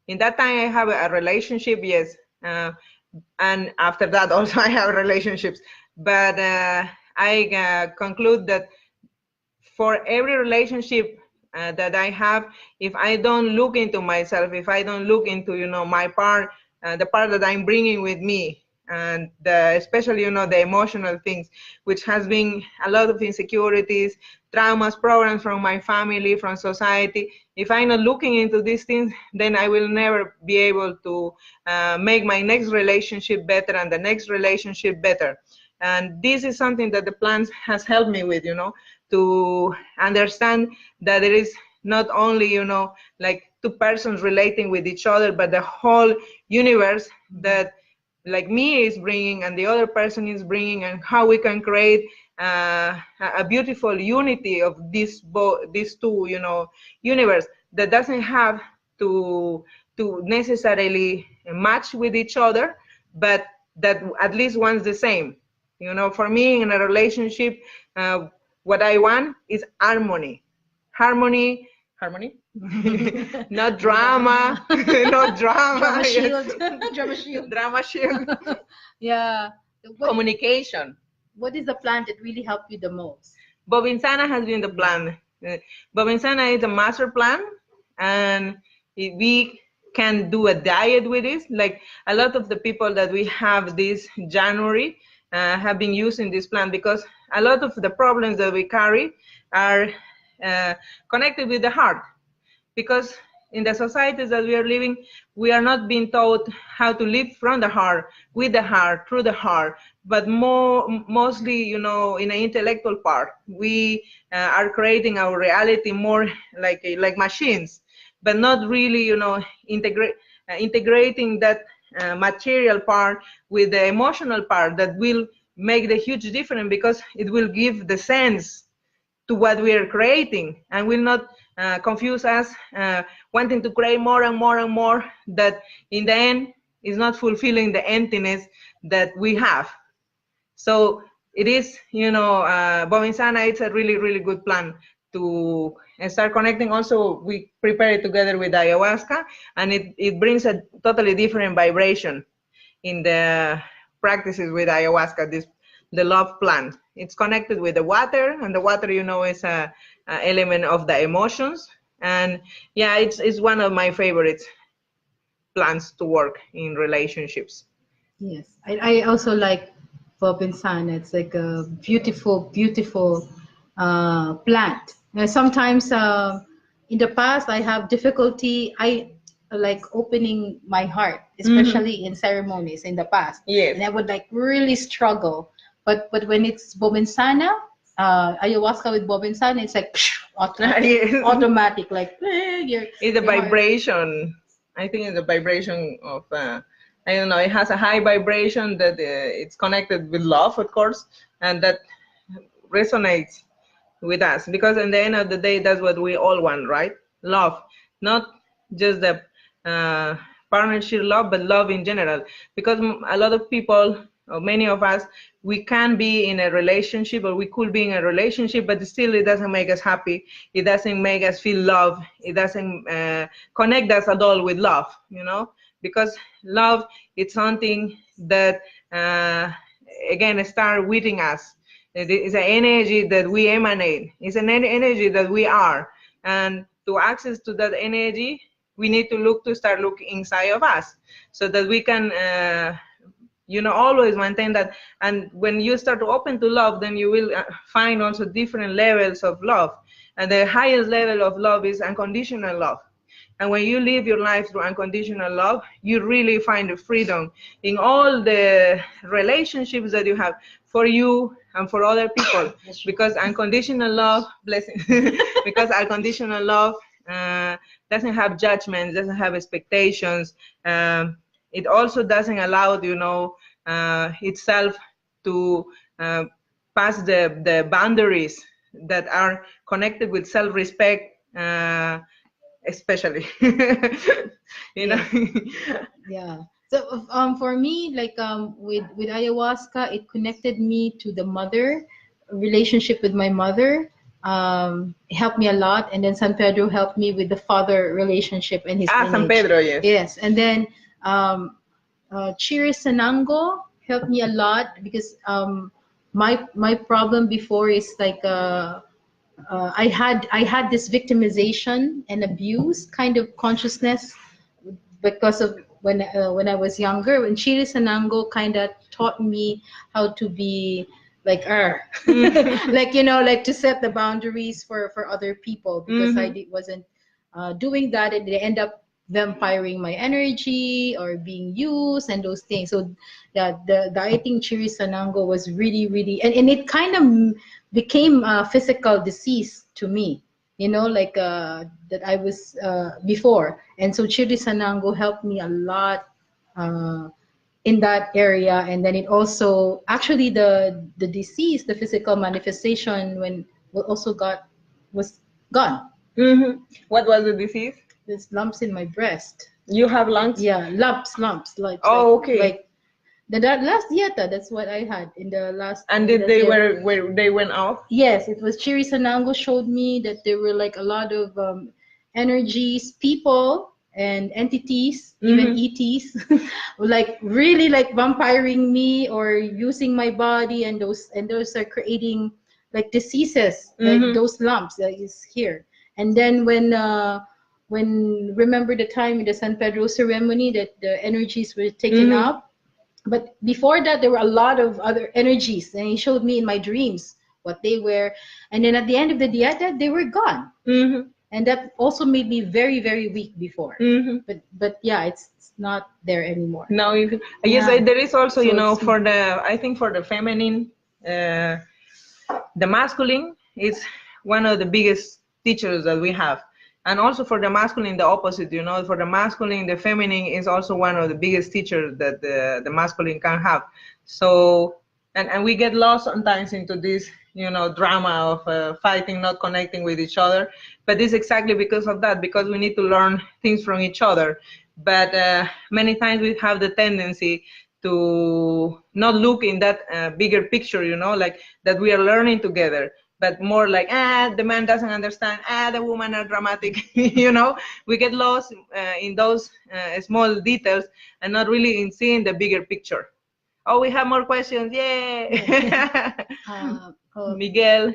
in that time, I have a relationship, yes. And after that, also I have relationships. But I conclude that for every relationship that I have, if I don't look into myself, if I don't look into, my part, the part that I'm bringing with me, and especially, the emotional things, which has been a lot of insecurities, traumas, problems from my family, from society. If I'm not looking into these things, then I will never be able to make my next relationship better and the next relationship better. And this is something that the plants has helped me with, to understand that it is not only, like two persons relating with each other, but the whole universe that, like, me is bringing and the other person is bringing, and how we can create a beautiful unity of these two, universe that doesn't have to necessarily match with each other, but that at least wants the same. For me, in a relationship, what I want is harmony. Harmony, not drama, not drama. Drama shield. Yes. Drama shield. Drama shield. Yeah. Communication. What is the plant that really helped you the most? Bobinsana has been the plan. Bobinsana is a master plan, and we can do a diet with it. Like a lot of the people that we have this January have been using this plan, because a lot of the problems that we carry are connected with the heart, because in the societies that we are living, we are not being taught how to live from the heart, with the heart, through the heart, but mostly, in the intellectual part. We are creating our reality more like machines, but not really, integrating that material part with the emotional part that will make the huge difference, because it will give the sense to what we are creating, and will not confuse us wanting to create more and more and more, that in the end is not fulfilling the emptiness that we have. So it is, Bovinsana, it's a really, really good plan to start connecting. Also, we prepare it together with ayahuasca, and it brings a totally different vibration in the practices with ayahuasca, the love plant. It's connected with the water, and the water, is a element of the emotions. And yeah, it's one of my favorite plants to work in relationships. Yes, I also like Bobinsana. It's like a beautiful, beautiful plant. Sometimes in the past, I have difficulty. I like opening my heart, especially in ceremonies in the past. Yes. And I would like really struggle. But when it's Bobinsana, ayahuasca with Bobinsana, it's like automatic, Yes. automatic, like It's a vibration. I think it's a vibration of, I don't know, it has a high vibration that it's connected with love, of course, and that resonates with us, because in the end of the day, that's what we all want, right? Love, not just the partnership love, but love in general. Because a lot of people, or many of us, we can be in a relationship, or we could be in a relationship, but still it doesn't make us happy. It doesn't make us feel love. It doesn't connect us at all with love, because love is something that, again, start within us. It's an energy that we emanate. It's an energy that we are. And to access to that energy, we need to start looking inside of us, so that we can, always maintain that. And when you start to open to love, then you will find also different levels of love. And the highest level of love is unconditional love. And when you live your life through unconditional love, you really find the freedom in all the relationships that you have, for you and for other people. Because unconditional love, blessing, because unconditional love doesn't have judgments, doesn't have expectations. It also doesn't allow, itself to pass the boundaries that are connected with self-respect, especially. Yeah. So for me, like with ayahuasca, it connected me to the mother relationship with my mother. It helped me a lot, and then San Pedro helped me with the father relationship and his lineage. San Pedro, yes. Yes, and then Chirisanango helped me a lot, because my problem before is like I had this victimization and abuse kind of consciousness, because of when I was younger. When Chirisanango kind of taught me how to be like like like to set the boundaries for other people, because I wasn't doing that, and they end up vampiring my energy or being used and those things. So the dieting Chirisanango was really, really, and it kind of became a physical disease to me, like that I was before. And so Chirisanango helped me a lot in that area. And then it also, actually the disease, the physical manifestation was gone. What was the disease? There's lumps in my breast. You have lumps? Yeah, lumps. Like, okay. Like the last dieta, that's what I had in the last. And did they went off? Yes, it was Chirisanango showed me that there were like a lot of energies, people, and entities, even ETs, like really like vampiring me or using my body, and those are creating like diseases, like those lumps that is here. And then when remember the time in the San Pedro ceremony that the energies were taken up. But before that, there were a lot of other energies, and he showed me in my dreams what they were. And then at the end of the dieta, they were gone. And that also made me very, very weak before. But yeah, it's not there anymore. No, yes, Yeah. there is also, So you know, it's- for the, I think for the feminine, the masculine is one of the biggest teachers that we have. And also for the masculine, the opposite, you know, for the masculine, the feminine is also one of the biggest teachers that the masculine can have. So, and we get lost sometimes into this, you know, drama of fighting, not connecting with each other. But it's exactly because of that, because we need to learn things from each other. But many times we have the tendency to not look in that bigger picture, you know, like that we are learning together, but more like, the man doesn't understand, the women are dramatic, you know. We get lost in those small details and not really in seeing the bigger picture. Oh, we have more questions, yay! Miguel,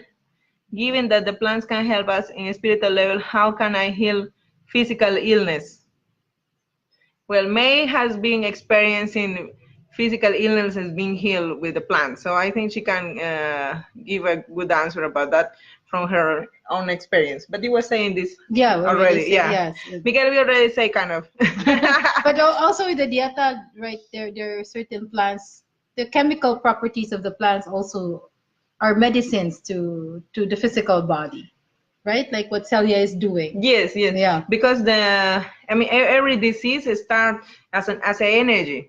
given that the plants can help us in a spiritual level, how can I heal physical illness? Well, May has been experiencing physical illnesses being healed with the plant, so I think she can give a good answer about that from her own experience. But you were saying this already, yeah. Yes. Miguel, we already say kind of. But also with the dieta, right, there are certain plants, the chemical properties of the plants also are medicines to the physical body, right? Like what Celia is doing. Yes. Yeah. Because every disease starts as an energy.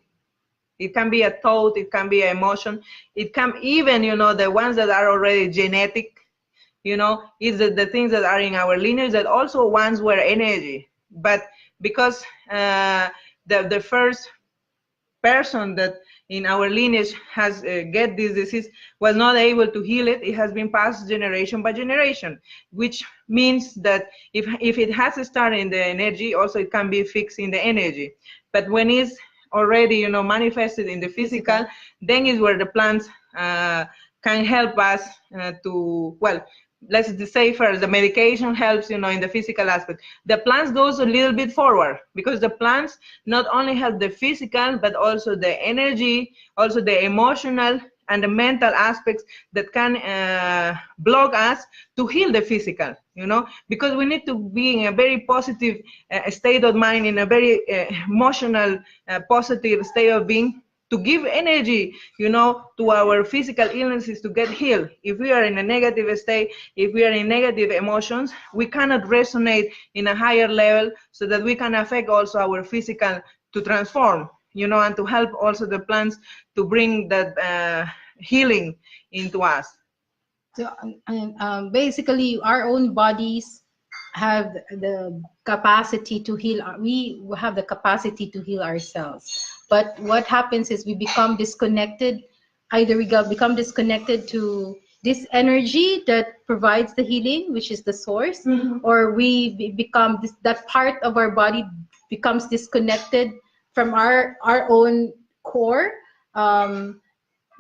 It can be a thought, it can be an emotion, it can even, you know, the ones that are already genetic, you know, is the things that are in our lineage that also once were energy. But because the first person that in our lineage has get this disease was not able to heal it, it has been passed generation by generation, which means that if it has started in the energy, also it can be fixed in the energy. But when it's already, you know, manifested in the physical, then is where the plants can help us to, well, let's just say first, the medication helps, you know, in the physical aspect. The plants goes a little bit forward because the plants not only help the physical, but also the energy, also the emotional and the mental aspects that can block us to heal the physical, you know, because we need to be in a very positive state of mind, in a very emotional, positive state of being, to give energy, you know, to our physical illnesses to get healed. If we are in a negative state, if we are in negative emotions, we cannot resonate in a higher level so that we can affect also our physical to transform, you know, and to help also the plants to bring that healing into us. So basically, our own bodies have the capacity to heal. We have the capacity to heal ourselves. But what happens is we become disconnected. Either we become disconnected to this energy that provides the healing, which is the source, or we become that part of our body becomes disconnected from our own core.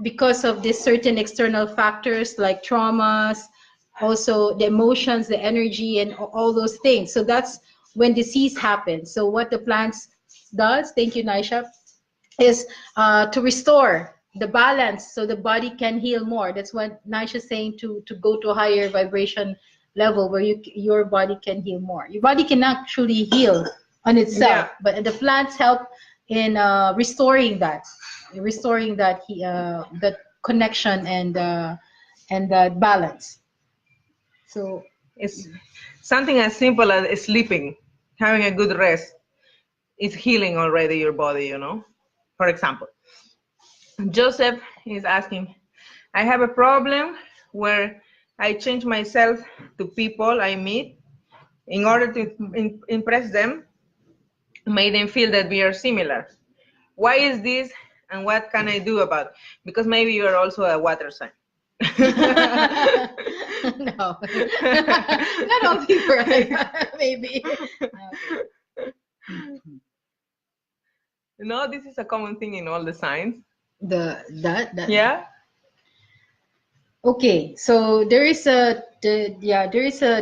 Because of these certain external factors like traumas, also the emotions, the energy, and all those things. So that's when disease happens. So what the plants does, thank you, Naisha, is to restore the balance so the body can heal more. That's what Naisha is saying, to go to a higher vibration level where your body can heal more. Your body can actually heal on itself, but the plants help in restoring that that connection and that balance. So it's something as simple as sleeping, having a good rest. It's healing already your body, you know. For example, Joseph is asking, I have a problem where I change myself to people I meet in order to impress them, make them feel that we are similar. Why is this and what can I do about it? Because maybe you are also a water sign. No, not all people are like that, maybe. No, this is a common thing in all the signs. That Yeah. Okay, so there is a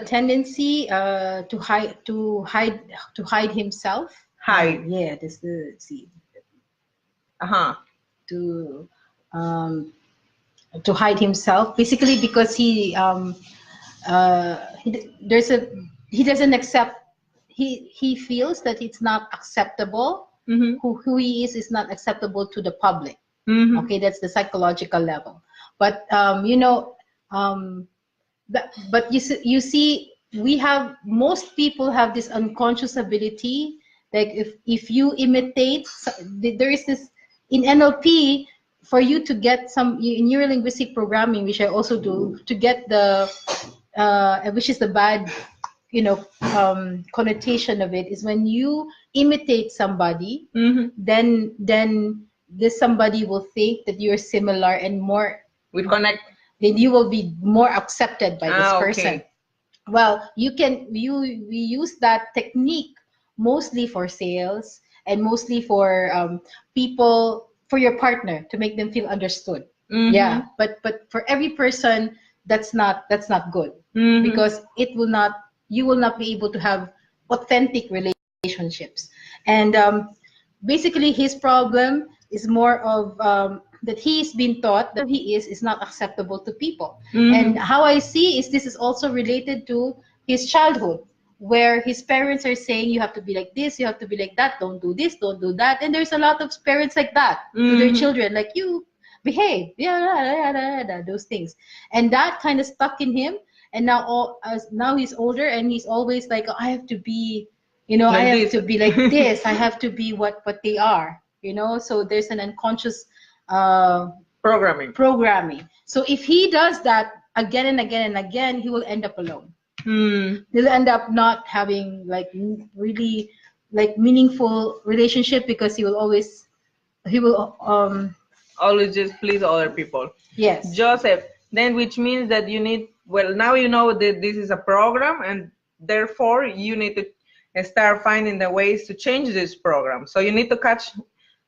tendency to hide himself. Hide. Yeah, this the see Uh-huh. to um to hide himself basically because there's a he doesn't accept he feels that it's not acceptable. Mm-hmm. Who he is not acceptable to the public. Mm-hmm. Okay, that's the psychological level. But um, but you see, we have most people have this unconscious ability. Like if you imitate, there is this in NLP for you to get some in neurolinguistic programming, which I also do, to get the which is the bad connotation of it is when you imitate somebody, Mm-hmm. then this somebody will think that you're similar and more, We connect. then you will be more accepted by this person. Okay. Well, we use that technique mostly for sales and mostly for people, for your partner, to make them feel understood. Mm-hmm. Yeah, but for every person, that's not good. Mm-hmm. Because it will not you will not be able to have authentic relationships. And basically his problem is more of that he's been taught that he is not acceptable to people. Mm-hmm. And how I see is this is also related to his childhood, where his parents are saying you have to be like this, you have to be like that, don't do this, don't do that. And there's a lot of parents like that to their Mm-hmm. children, like you behave, yeah, those things. And that kind of stuck in him. And now he's older and he's always like, I have to be, I Like have this. to be like this. I have to be what they are. So there's an unconscious Programming. So if he does that again and again and again, he will end up alone. Mm. He'll end up not having like really like meaningful relationship, because he will Always just please other people. yes. Joseph, then which means that you need, well, now you know that this is a program and therefore you need to start finding the ways to change this program. So you need to catch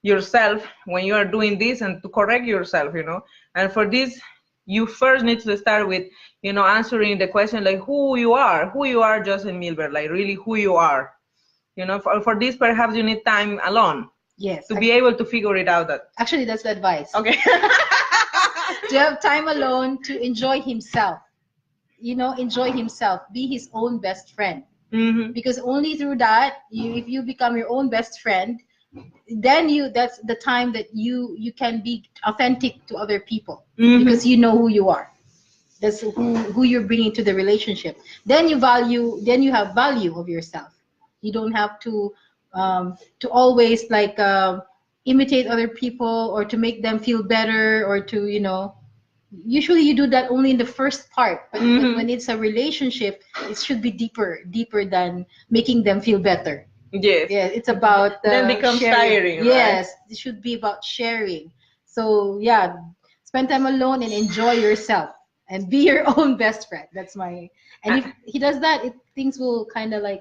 yourself when you are doing this and to correct yourself. And for this, you first need to start with, answering the question like who you are, Joseph Milberg, like really who you are. For this, perhaps you need time alone. Yes. To be able to figure it out. Actually, that's the advice. Okay. To have time alone to enjoy himself. Enjoy himself. Be his own best friend. Mm-hmm. Because only through that, if you become your own best friend, then that's the time that you can be authentic to other people. Mm-hmm. Because you know who you are. That's who you're bringing to the relationship. Then you have value of yourself. You don't have to always like imitate other people or to make them feel better or to usually you do that only in the first part, but Mm-hmm. when it's a relationship, it should be deeper than making them feel better. Yes. Yeah, it's about then becomes sharing. tiring, right? Yes, it should be about sharing. So yeah, spend time alone and enjoy yourself and be your own best friend. That's my. And if he does that, things will kind of like.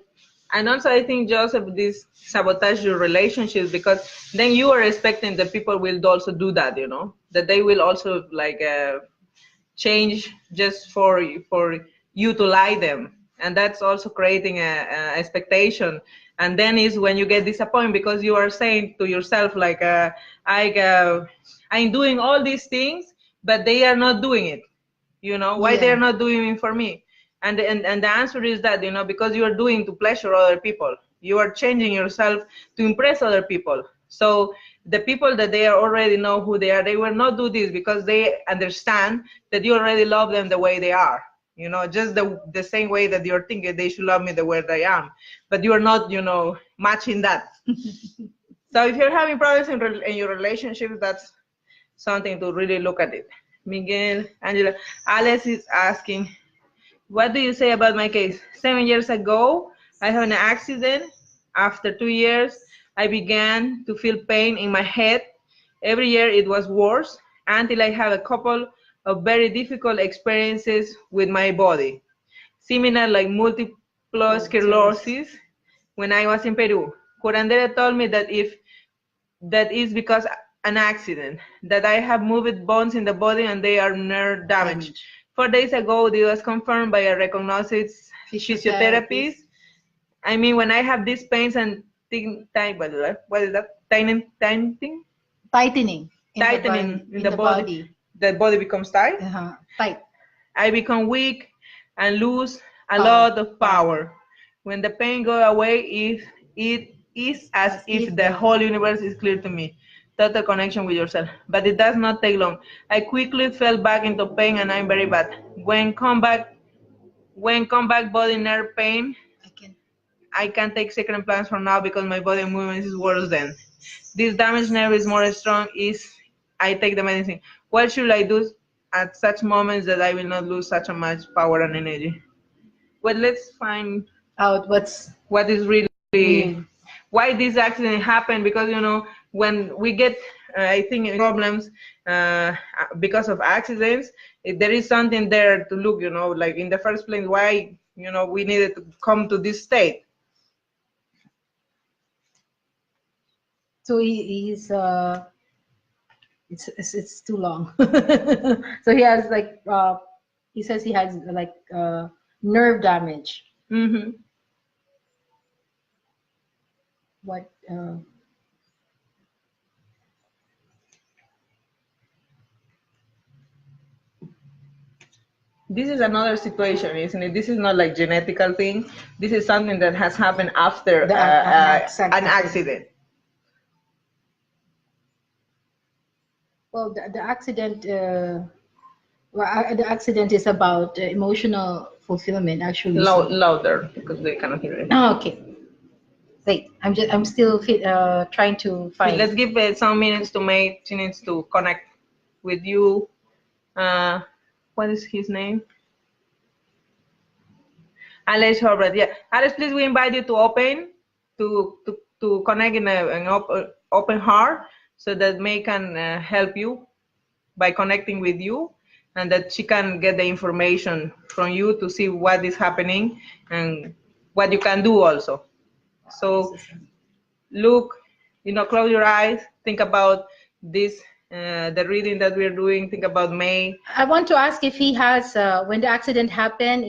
And also, I think, Joseph, this sabotage your relationships, because then you are expecting that people will also do that, that they will also like change just for you to like them. And that's also creating a expectation. And then is when you get disappointed because you are saying to yourself, like, I'm doing all these things, but they are not doing it. Why they're not doing it for me? And the answer is that, because you are doing to pleasure other people. You are changing yourself to impress other people. So the people that they already know who they are, they will not do this because they understand that you already love them the way they are. Just the same way that you're thinking they should love me the way I am. But you are not, matching that. So if you're having problems in your relationships, that's something to really look at it. Miguel, Angela, Alex is asking, what do you say about my case? 7 years ago, I had an accident. After 2 years, I began to feel pain in my head. Every year it was worse until I had a couple of very difficult experiences with my body, similar like multiple sclerosis when I was in Peru. Curandera told me that is because an accident, that I have moved bones in the body and they are nerve damaged. 4 days ago, this was confirmed by a recognized physiotherapist. I mean, when I have these pains and what is that? Tightening in the body. The body becomes tight. Tight. I become weak and lose a lot of power. When the pain goes away, it is as if the whole universe is clear to me. Total connection with yourself. But it does not take long. I quickly fell back into pain and I'm very bad. When come back body nerve pain, I can take second plans for now because my body movement is worse than. This damaged nerve is more strong is I take the medicine. What should I do at such moments that I will not lose such a much power and energy? Well, let's find out what is really why this accident happened, because when we get I think problems because of accidents, there is something there to look, like in the first place why we needed to come to this state. So he's it's too long. So he has like he says he has like nerve damage. Mm-hmm. What this is another situation, isn't it? This is not like genetical thing. This is something that has happened after an accident. Well, the accident. The accident is about emotional fulfillment, actually. Louder, because they cannot hear it. Oh, okay. Wait, I'm still trying to find. Let's give it some minutes to May. She needs to connect with you. What is his name? Alex Herbert. Yeah, Alex, please, we invite you to open to connect in an open heart, so that May can help you by connecting with you, and that she can get the information from you to see what is happening and what you can do also. So look, close your eyes, think about this, the reading that we're doing, think about May. I want to ask if he has, when the accident happened,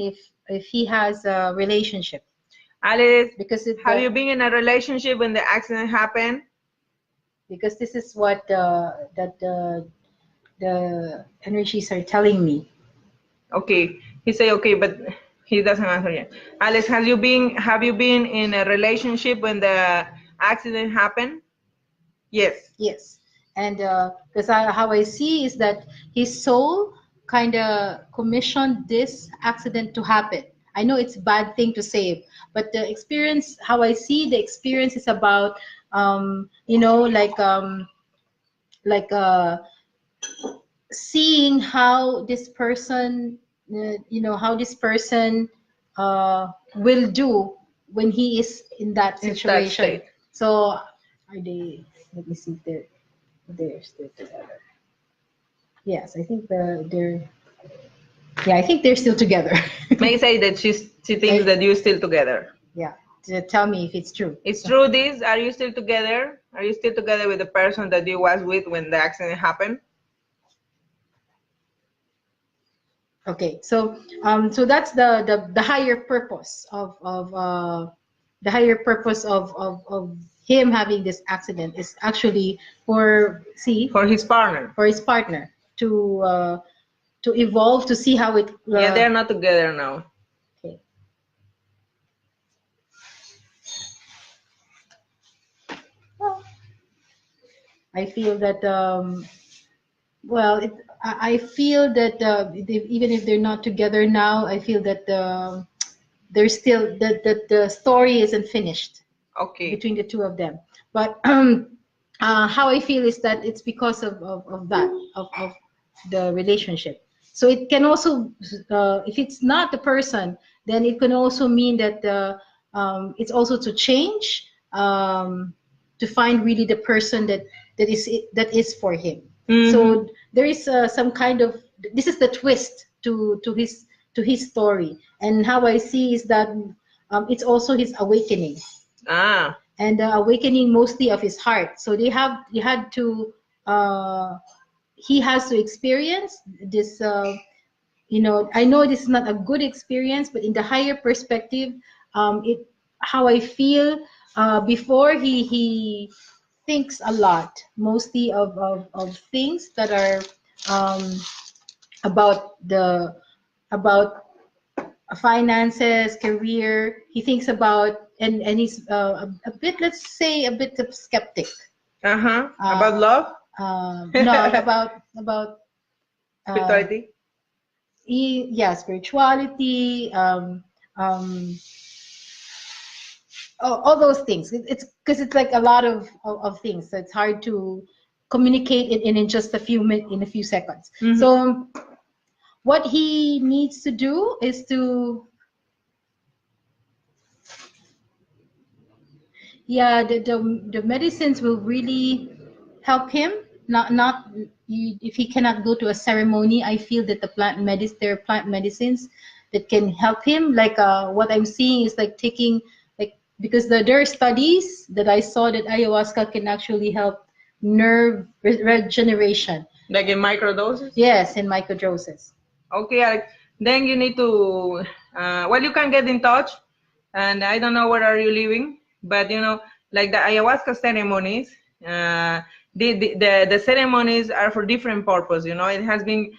if he has a relationship. Alice, have you been in a relationship when the accident happened? Because this is what the energies are telling me. Okay, he say okay, but he doesn't answer yet. Alex, have you been in a relationship when the accident happened? Yes. Yes, and because how I see is that his soul kind of commissioned this accident to happen. I know it's a bad thing to say, but the experience, how I see the experience, is about seeing how this person, will do when he is in that situation. So are they? Let me see if they're still together. Yes, I think they're. Yeah, I think they're still together. May say that she thinks that you're still together. Yeah, tell me if it's true. It's true. Are you still together? Are you still together with the person that you was with when the accident happened? Okay, so that's the higher purpose of the higher purpose of him having this accident is actually for his partner to evolve, to see how it. Yeah, they're not together now. Okay. Well, I feel that I feel that even if they're not together now, I feel that there's still that the story isn't finished. Okay. Between the two of them, but how I feel is that it's because of the relationship. So it can also, if it's not the person, then it can also mean that it's also to change, to find really the person that is for him. Mm-hmm. So there is some kind of, this is the twist to his story, and how I see is that it's also his awakening. And awakening mostly of his heart. So you had to he has to experience this. I know this is not a good experience, but in the higher perspective, it how I feel before he thinks a lot, mostly of things that are um, about the about finances, career. He thinks about and he's a bit, let's say, a bit of skeptic. About love? No, about uh, Spirituality? yeah, spirituality, all those things. It's because it's like a lot of things, so it's hard to communicate in just in a few seconds. So what he needs to do is to, yeah, the medicines will really help him. Not if he cannot go to a ceremony, I feel that there are plant medicines that can help him. Like what I'm seeing is like taking, like, because there are studies that I saw that ayahuasca can actually help nerve regeneration. Like in microdoses? Yes, in microdoses. Okay, Alex. Then you need to, well, you can get in touch, and I don't know where are you living, but like the ayahuasca ceremonies, the ceremonies are for different purpose. It has been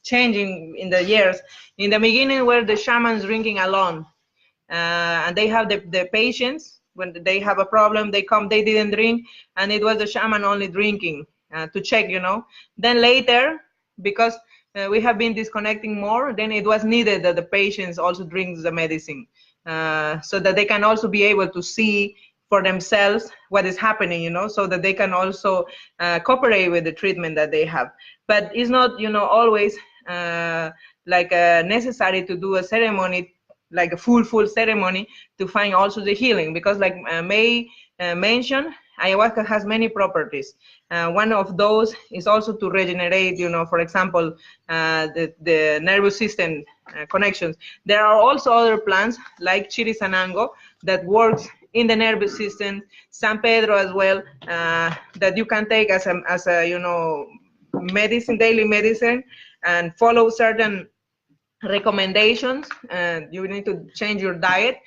changing in the years. In the beginning, were the shamans drinking alone, and they have the patients when they have a problem, they come, they didn't drink, and it was the shaman only drinking to check. Then later, because we have been disconnecting more, then it was needed that the patients also drink the medicine, so that they can also be able to see for themselves what is happening, so that they can also cooperate with the treatment that they have. But it's not, always like necessary to do a ceremony, like a full ceremony, to find also the healing, because like May mentioned, ayahuasca has many properties. One of those is also to regenerate, for example, the nervous system connections. There are also other plants like chirisanango that works in the nervous system, San Pedro as well, that you can take as a medicine, daily medicine, and follow certain recommendations, and you need to change your diet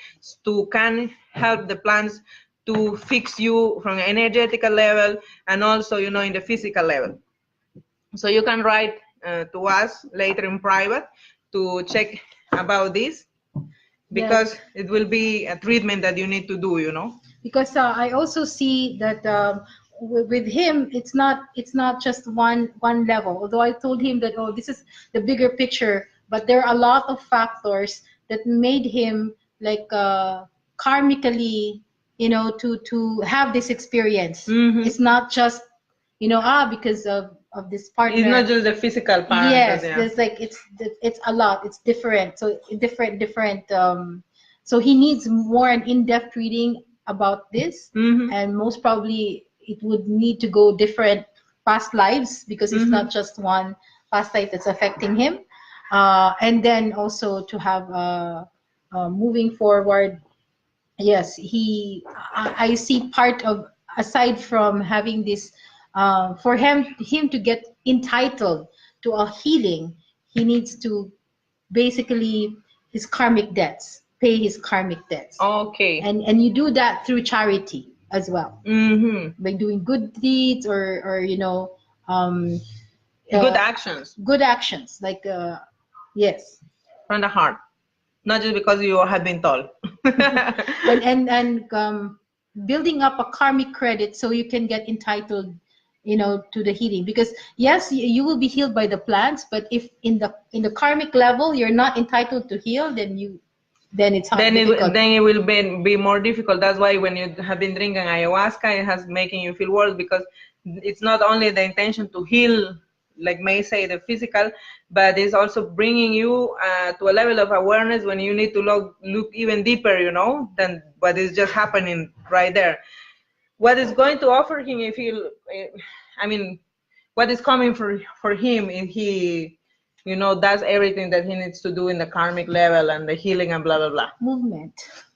to can help the plants to fix you from an energetical level, and also in the physical level. So you can write to us later in private to check about this, because Yes. it will be a treatment that you need to do. Because I also see that with him, it's not just one level. Although I told him that, oh, this is the bigger picture, but there are a lot of factors that made him like karmically, to have this experience. It's not just because of this partner. It's not just the physical part. Yes, Yeah. there's like it's a lot. It's different. So different. So he needs more an in-depth reading about this, and most probably it would need to go different past lives, because it's not just one past life that's affecting him. And then also to have moving forward. Yes, I see part of, aside from having this, for him to get entitled to a healing, he needs to basically his karmic debts, pay his karmic debts. Okay. And you do that through charity as well, by doing good deeds, or good actions. Good actions, like yes. From the heart, not just because you have been told. and building up a karmic credit so you can get entitled, to the healing. Because yes, you will be healed by the plants, but if in the karmic level you're not entitled to heal, then it's hard. Then it will be more difficult. That's why when you have been drinking ayahuasca, it has making you feel worse, because it's not only the intention to heal, like May say, the physical, but it's also bringing you to a level of awareness when you need to look even deeper, than what is just happening right there. What is going to offer him if he, what is coming for him if he, does everything that he needs to do in the karmic level and the healing and blah, blah, blah.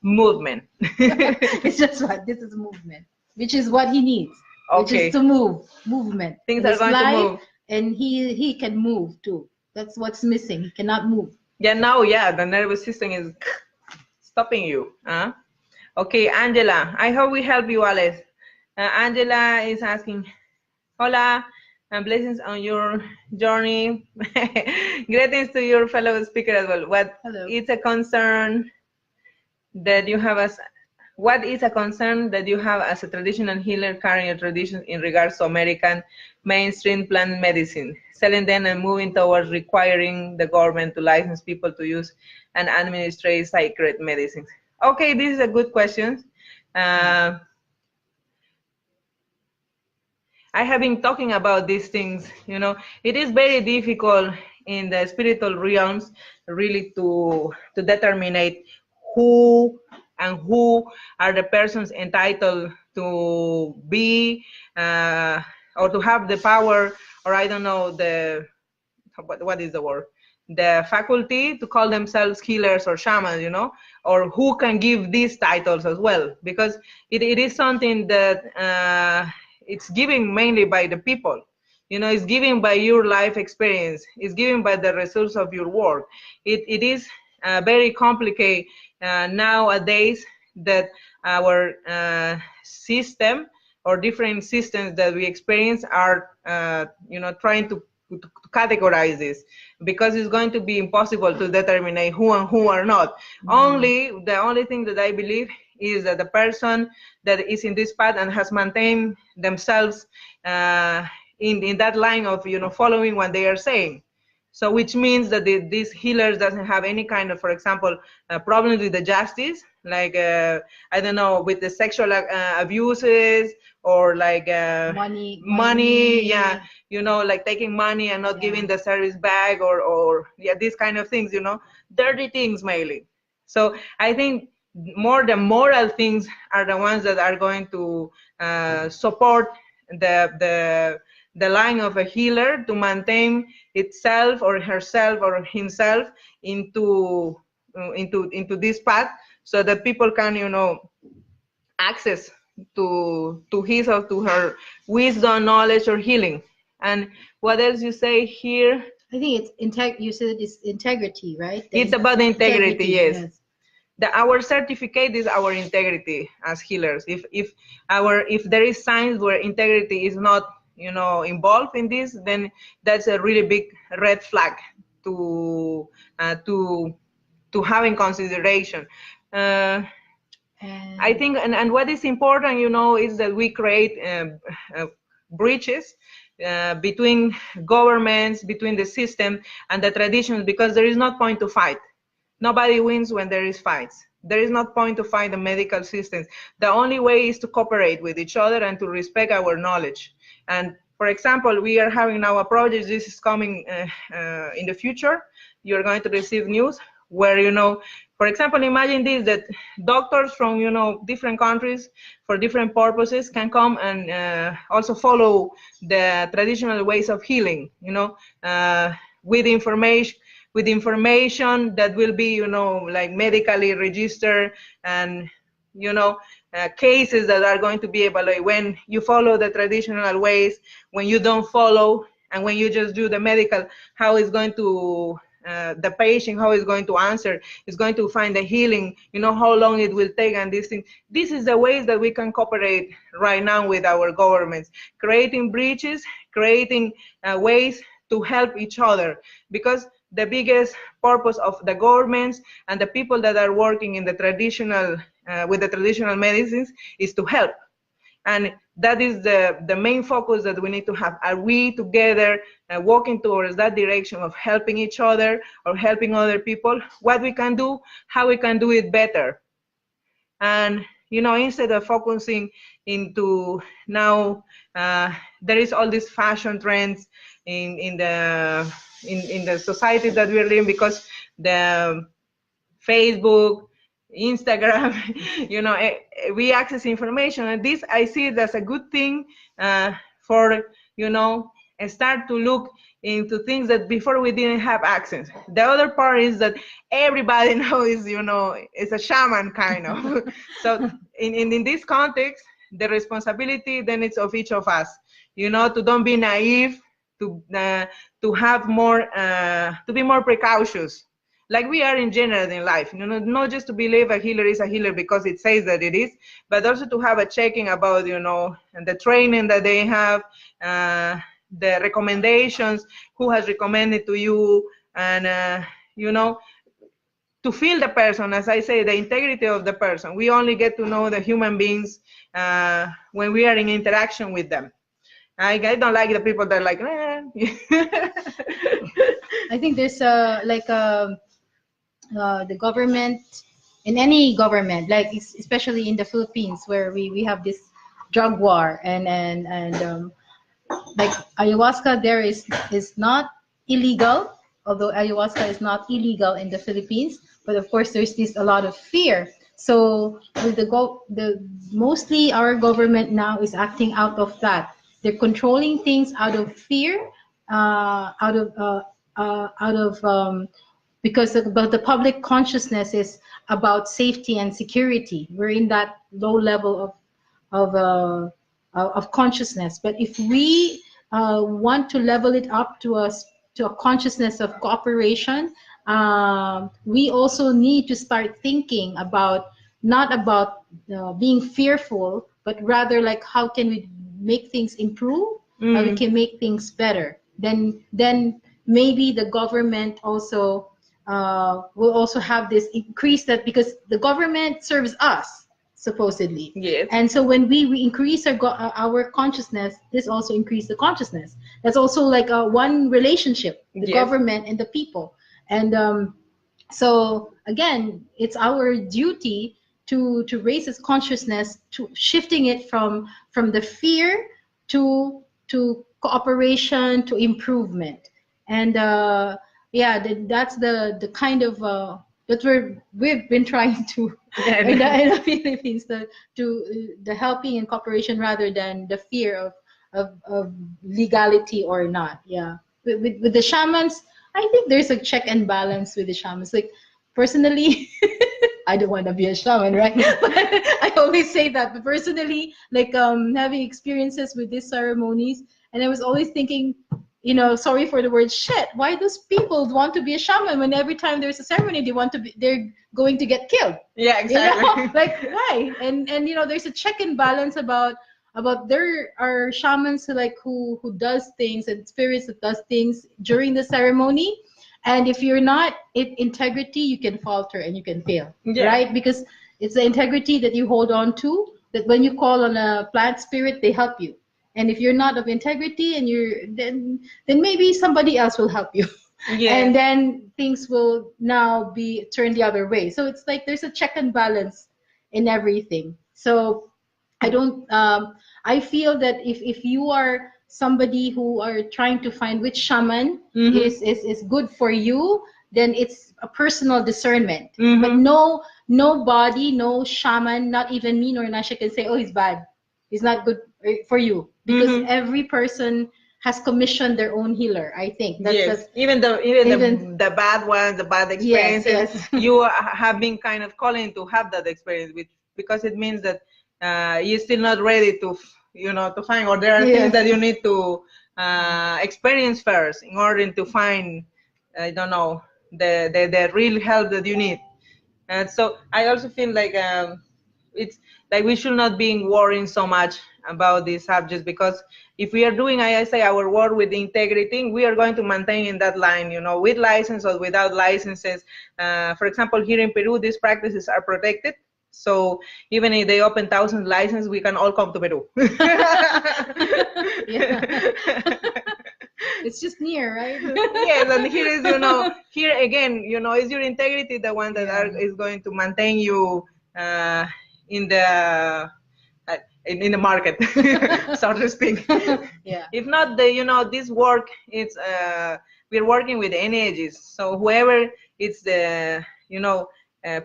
Movement. It's just what, this is movement, which is what he needs. which is Okay, to move, movement. things are He's going to blind, move. and he can move too. That's what's missing. He cannot move. Yeah, now, yeah, the nervous system is stopping you. Huh? Okay, Angela, I hope we help you, Alex. Angela is asking, hola, and blessings on your journey. Greetings to your fellow speaker as well. Hello. Is a concern that you have as what is a concern that you have as a traditional healer carrying your traditions in regards to American mainstream plant medicine, selling them and moving towards requiring the government to license people to use and administrate sacred medicines? Okay, this is a good question. I have been talking about these things. It is very difficult in the spiritual realms really to determine who and who are the persons entitled to be or to have the power, or I don't know, what is the word? The faculty to call themselves healers or shamans, or who can give these titles as well, because it is something that it's given mainly by the people. It's given by your life experience. It's given by the results of your work. It is very complicated nowadays that our system or different systems that we experience are, trying to categorize this, because it's going to be impossible to determine who and who are not. The only thing that I believe is that the person that is in this path and has maintained themselves in that line of following what they are saying. So which means that these healers doesn't have any kind of, for example, problems with the justice, like I don't know, with the sexual abuses, or like money, yeah, like taking money and not giving the service back, or yeah, these kind of things, dirty things mainly. So I think more the moral things are the ones that are going to support the line of a healer to maintain itself or herself or himself into this path, so that people can access to his or to her wisdom, knowledge, or healing. And what else you say here? I think it's you said it's integrity, right? It's about the integrity, yes. Our certificate is our integrity as healers. If there is signs where integrity is not involved in this, then that's a really big red flag to have in consideration. I think, and what is important, is that we create bridges between governments, between the system and the traditions, because there is no point to fight. Nobody wins when there is fights. There is no point to fight the medical systems. The only way is to cooperate with each other and to respect our knowledge. And for example, we are having now a project. This is coming in the future. You're going to receive news where, for example, imagine this, that doctors from, different countries for different purposes can come and also follow the traditional ways of healing, with information that will be, like medically registered, and, cases that are going to be evaluated when you follow the traditional ways, when you don't follow, and when you just do the medical, how it's going to, the patient, how it's going to answer, is going to find the healing, how long it will take, and these things. This is the ways that we can cooperate right now with our governments, creating bridges, creating ways to help each other, because the biggest purpose of the governments and the people that are working in the traditional, with the traditional medicines, is to help. And that is the main focus that we need to have. Are we together walking towards that direction of helping each other or helping other people? What we can do, how we can do it better. And, instead of focusing into now, there is all these fashion trends in the society that we're living, because the Facebook, Instagram, we access information, and this, I see it as a good thing for, start to look into things that before we didn't have access. The other part is that everybody knows, is a shaman kind of. So in this context, the responsibility then it's of each of us, you know, to don't be naive, to have more, to be more precautious, like we are in general in life, you know, not just to believe a healer is a healer because it says that it is, but also to have a checking about, you know, and the training that they have, the recommendations, who has recommended to you, and you know, to feel the person, as I say, the integrity of the person. We only get to know the human beings when we are in interaction with them. I don't like the people that are like, I think there's the government, in any government, like especially in the Philippines, where we have this drug war, and like ayahuasca there is not illegal, although ayahuasca is not illegal in the Philippines, but of course there's this a lot of fear. So with the mostly our government now is acting out of that. They're controlling things out of fear, out of because about the public consciousness is about safety and security. We're in that low level of consciousness. But if we want to level it up to a consciousness of cooperation, we also need to start thinking about not about being fearful, but rather like how can we make things improve, how we can make things better. Then maybe the government also will also have this increase, that because the government serves us supposedly. Yes. And so when we increase our consciousness, this also increases the consciousness. That's also like one relationship, the Yes. government and the people. And so again, it's our duty to raise its consciousness, to shifting it from the fear to cooperation, to improvement. And yeah, that's the kind of that we've been trying to in the Philippines, to the helping and cooperation rather than the fear of legality or not. Yeah, with the shamans, I think there's a check and balance with the shamans. Like personally, I don't want to be a shaman, right? But I always say that. But personally, like having experiences with these ceremonies, and I was always thinking, you know, sorry for the word shit. Why those people want to be a shaman when every time there's a ceremony they're going to get killed? Yeah, exactly. You know? Like why? And you know, there's a check and balance about there are shamans who does things, and spirits that does things during the ceremony. And if you're not in integrity, you can falter and you can fail, Yeah. right? Because it's the integrity that you hold on to, that when you call on a plant spirit, they help you. And if you're not of integrity, and then maybe somebody else will help you. Yeah. And then things will now be turned the other way. So it's like there's a check and balance in everything. So I don't I feel that if you are somebody who are trying to find which shaman is good for you, then it's a personal discernment. But nobody, no shaman, not even me nor Nasha, can say, oh, he's bad, he's not good for you, because every person has commissioned their own healer. I think that's even the bad ones, the bad experiences, yes. you have been kind of calling to have that experience with, because it means that you're still not ready to, you know, to find, or there are things that you need to experience first in order to find, I don't know, the real help that you need. And so I also feel like it's like we should not be worrying so much about these subjects, because if we are doing, I say, our work with integrity, we are going to maintain in that line, you know, with license or without licenses. For example, here in Peru, these practices are protected. So even if they open 1,000 licenses, we can all come to Peru. It's just near, right? Yes, and here is, you know, here again, you know, is your integrity the one that is going to maintain you in the in the market, so to speak. Yeah. If not, you know, this work, it's we're working with energies. So whoever it's the, you know,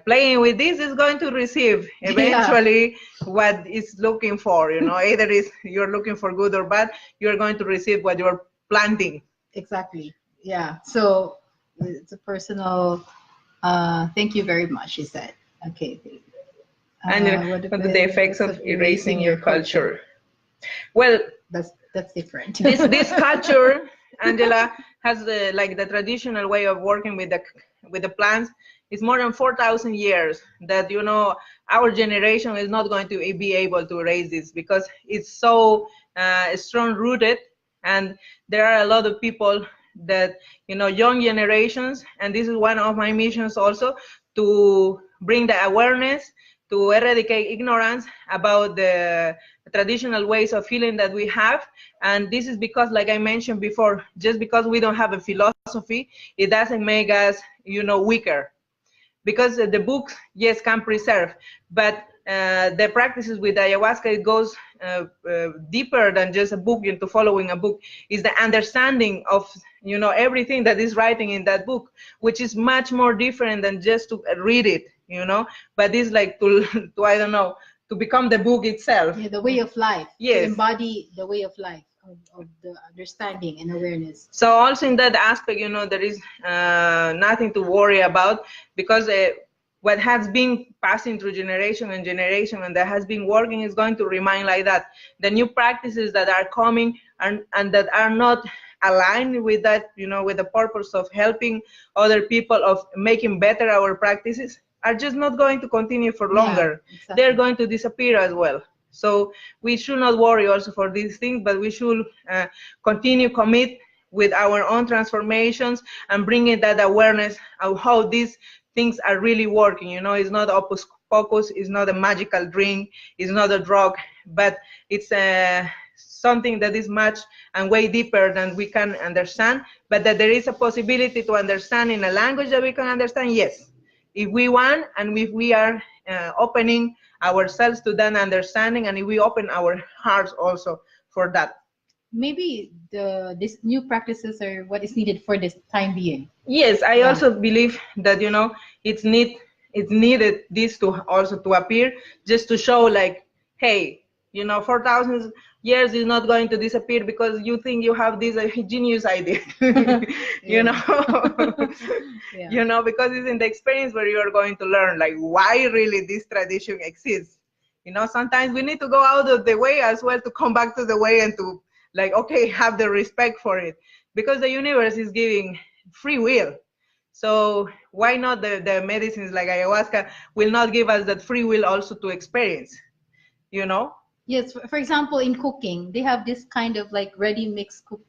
playing with this is going to receive eventually what is looking for. You know, either is you're looking for good or bad, you're going to receive what you're planting. Exactly. Yeah. So it's a personal. Thank you very much, she said. Okay. And What what are the effects of erasing your culture? Well, that's different. this culture, Angela, has the traditional way of working with the plants. It's more than 4,000 years that our generation is not going to be able to erase this because it's so strong rooted, and there are a lot of people that young generations, and this is one of my missions also, to bring the awareness, to eradicate ignorance about the traditional ways of healing that we have. And this is because, like I mentioned before, just because we don't have a philosophy, it doesn't make us weaker, because the books, yes, can preserve, but the practices with ayahuasca, it goes deeper than just a book, into following a book. Is the understanding of everything that is writing in that book, which is much more different than just to read it, but it's like to I don't know, to become the book itself. Yeah, the way of life. Yes. To embody the way of life of the understanding and awareness. So also in that aspect, there is nothing to worry about, because what has been passing through generation and generation, and that has been working, is going to remain like that. The new practices that are coming and that are not aligned with that, with the purpose of helping other people, of making better our practices, are just not going to continue for longer. Yeah, exactly. They're going to disappear as well. So we should not worry also for these things, but we should continue commit with our own transformations and bringing that awareness of how these things are really working. It's not opus pocus, it's not a magical drink, it's not a drug, but it's something that is much and way deeper than we can understand, but that there is a possibility to understand in a language that we can understand, yes. If we want, and if we are opening ourselves to that understanding, and if we open our hearts also for that. Maybe these new practices are what is needed for this time being. Yes, I also believe that it's needed this to also to appear, just to show like, hey, 4,000 years is not going to disappear because you think you have this genius idea. Yeah. Because it's in the experience where you are going to learn like why really this tradition exists. Sometimes we need to go out of the way as well to come back to the way, and to like, okay, have the respect for it, because the universe is giving free will. So why not the medicines like ayahuasca will not give us that free will also to experience, Yes, for example, in cooking, they have this kind of like ready mix cook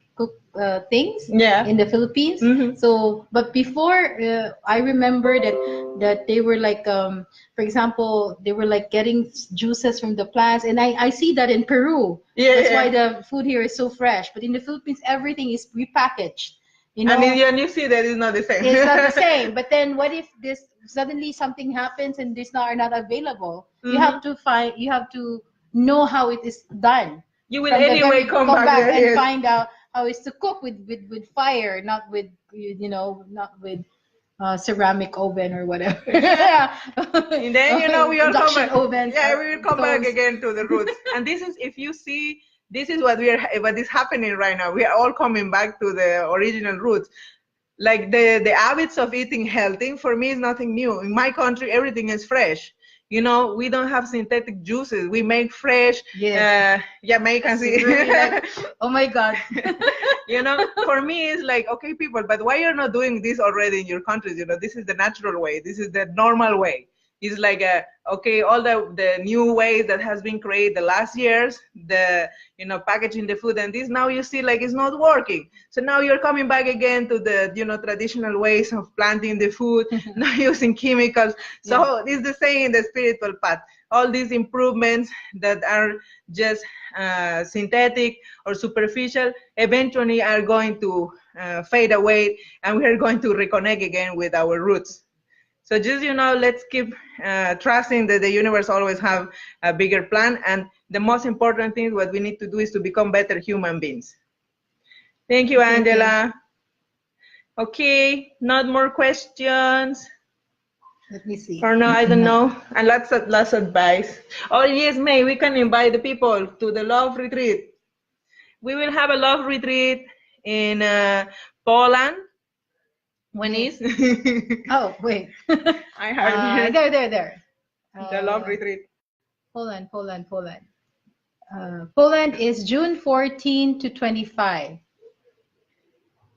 things in the Philippines. Mm-hmm. So, but before, I remember that they were like, for example, they were like getting juices from the plants, and I see that in Peru. That's why the food here is so fresh. But in the Philippines, everything is prepackaged. And you see that it's not the same. It's not the same. But then, what if this suddenly something happens and these are not available? Mm-hmm. You have to know how it is done. You will anyway come back there, and find out how it's to cook with fire, not with not with ceramic oven or whatever. And then we all come back. Ovens, we will come back again to the roots. And this is, if you see, this is what is happening right now. We are all coming back to the original roots. Like the habits of eating healthy, for me, is nothing new. In my country, everything is fresh. We don't have synthetic juices. We make fresh. Yes. Jamaicans. Oh my God. For me, it's like, okay, people, but why you're not doing this already in your countries? This is the natural way. This is the normal way. It's like, okay, all the new ways that has been created the last years, the, packaging the food, and this, now you see like it's not working. So now you're coming back again to the, traditional ways of planting the food, not using chemicals. So it's the same in the spiritual path. All these improvements that are just synthetic or superficial eventually are going to fade away, and we are going to reconnect again with our roots. So just, let's keep trusting that the universe always have a bigger plan. And the most important thing, what we need to do is to become better human beings. Thank you, Angela. Okay, not more questions. Let me see. Or no, I don't know. And lots of advice. Oh, yes, May, we can invite the people to the love retreat. We will have a love retreat in Poland. When is? Oh, wait. I heard there. the love retreat. Poland, Poland, Poland. Poland is June 14 to 25.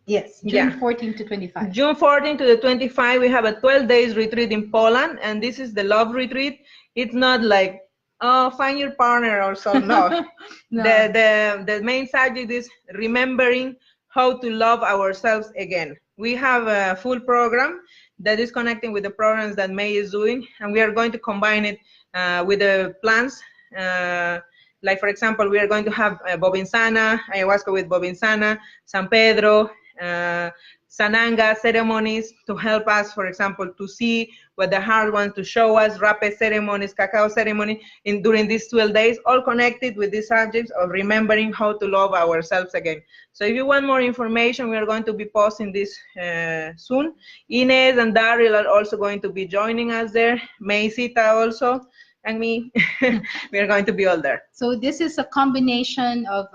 Yes, June Yeah. 14 to 25. June 14 to the 25, we have a 12 days retreat in Poland, and this is the love retreat. It's not like, oh, find your partner or so. No. No. The main subject is remembering how to love ourselves again. We have a full program that is connecting with the programs that May is doing, and we are going to combine it with the plants. Like, for example, we are going to have Bobinsana, ayahuasca with Bobinsana, San Pedro, Sananga ceremonies to help us, for example, to see what the heart wants to show us, rape ceremonies, cacao ceremony, during these 12 days, all connected with these subjects of remembering how to love ourselves again. So if you want more information, we are going to be posting this soon. Inez and Daryl are also going to be joining us there. Maysita also, and me. We are going to be all there. So this is a combination of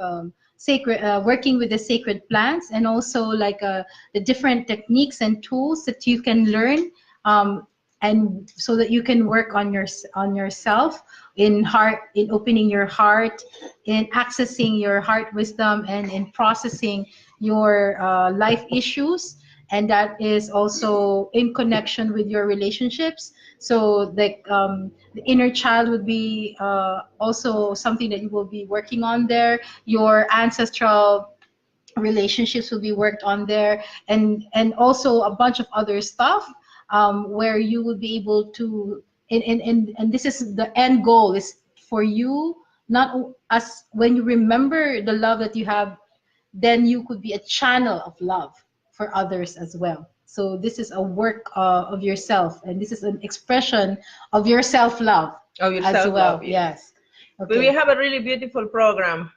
sacred, working with the sacred plants, and also like the different techniques and tools that you can learn, and so that you can work on yourself in opening your heart, in accessing your heart wisdom, and in processing your life issues. And that is also in connection with your relationships. So like the inner child would be also something that you will be working on there. Your ancestral relationships will be worked on there, and also a bunch of other stuff where you will be able to, and this is the end goal, is for you, not as when you remember the love that you have, then you could be a channel of love for others as well. So this is a work of yourself, and this is an expression of your self-love Of your as self-love, well. Yes. But we have a really beautiful program.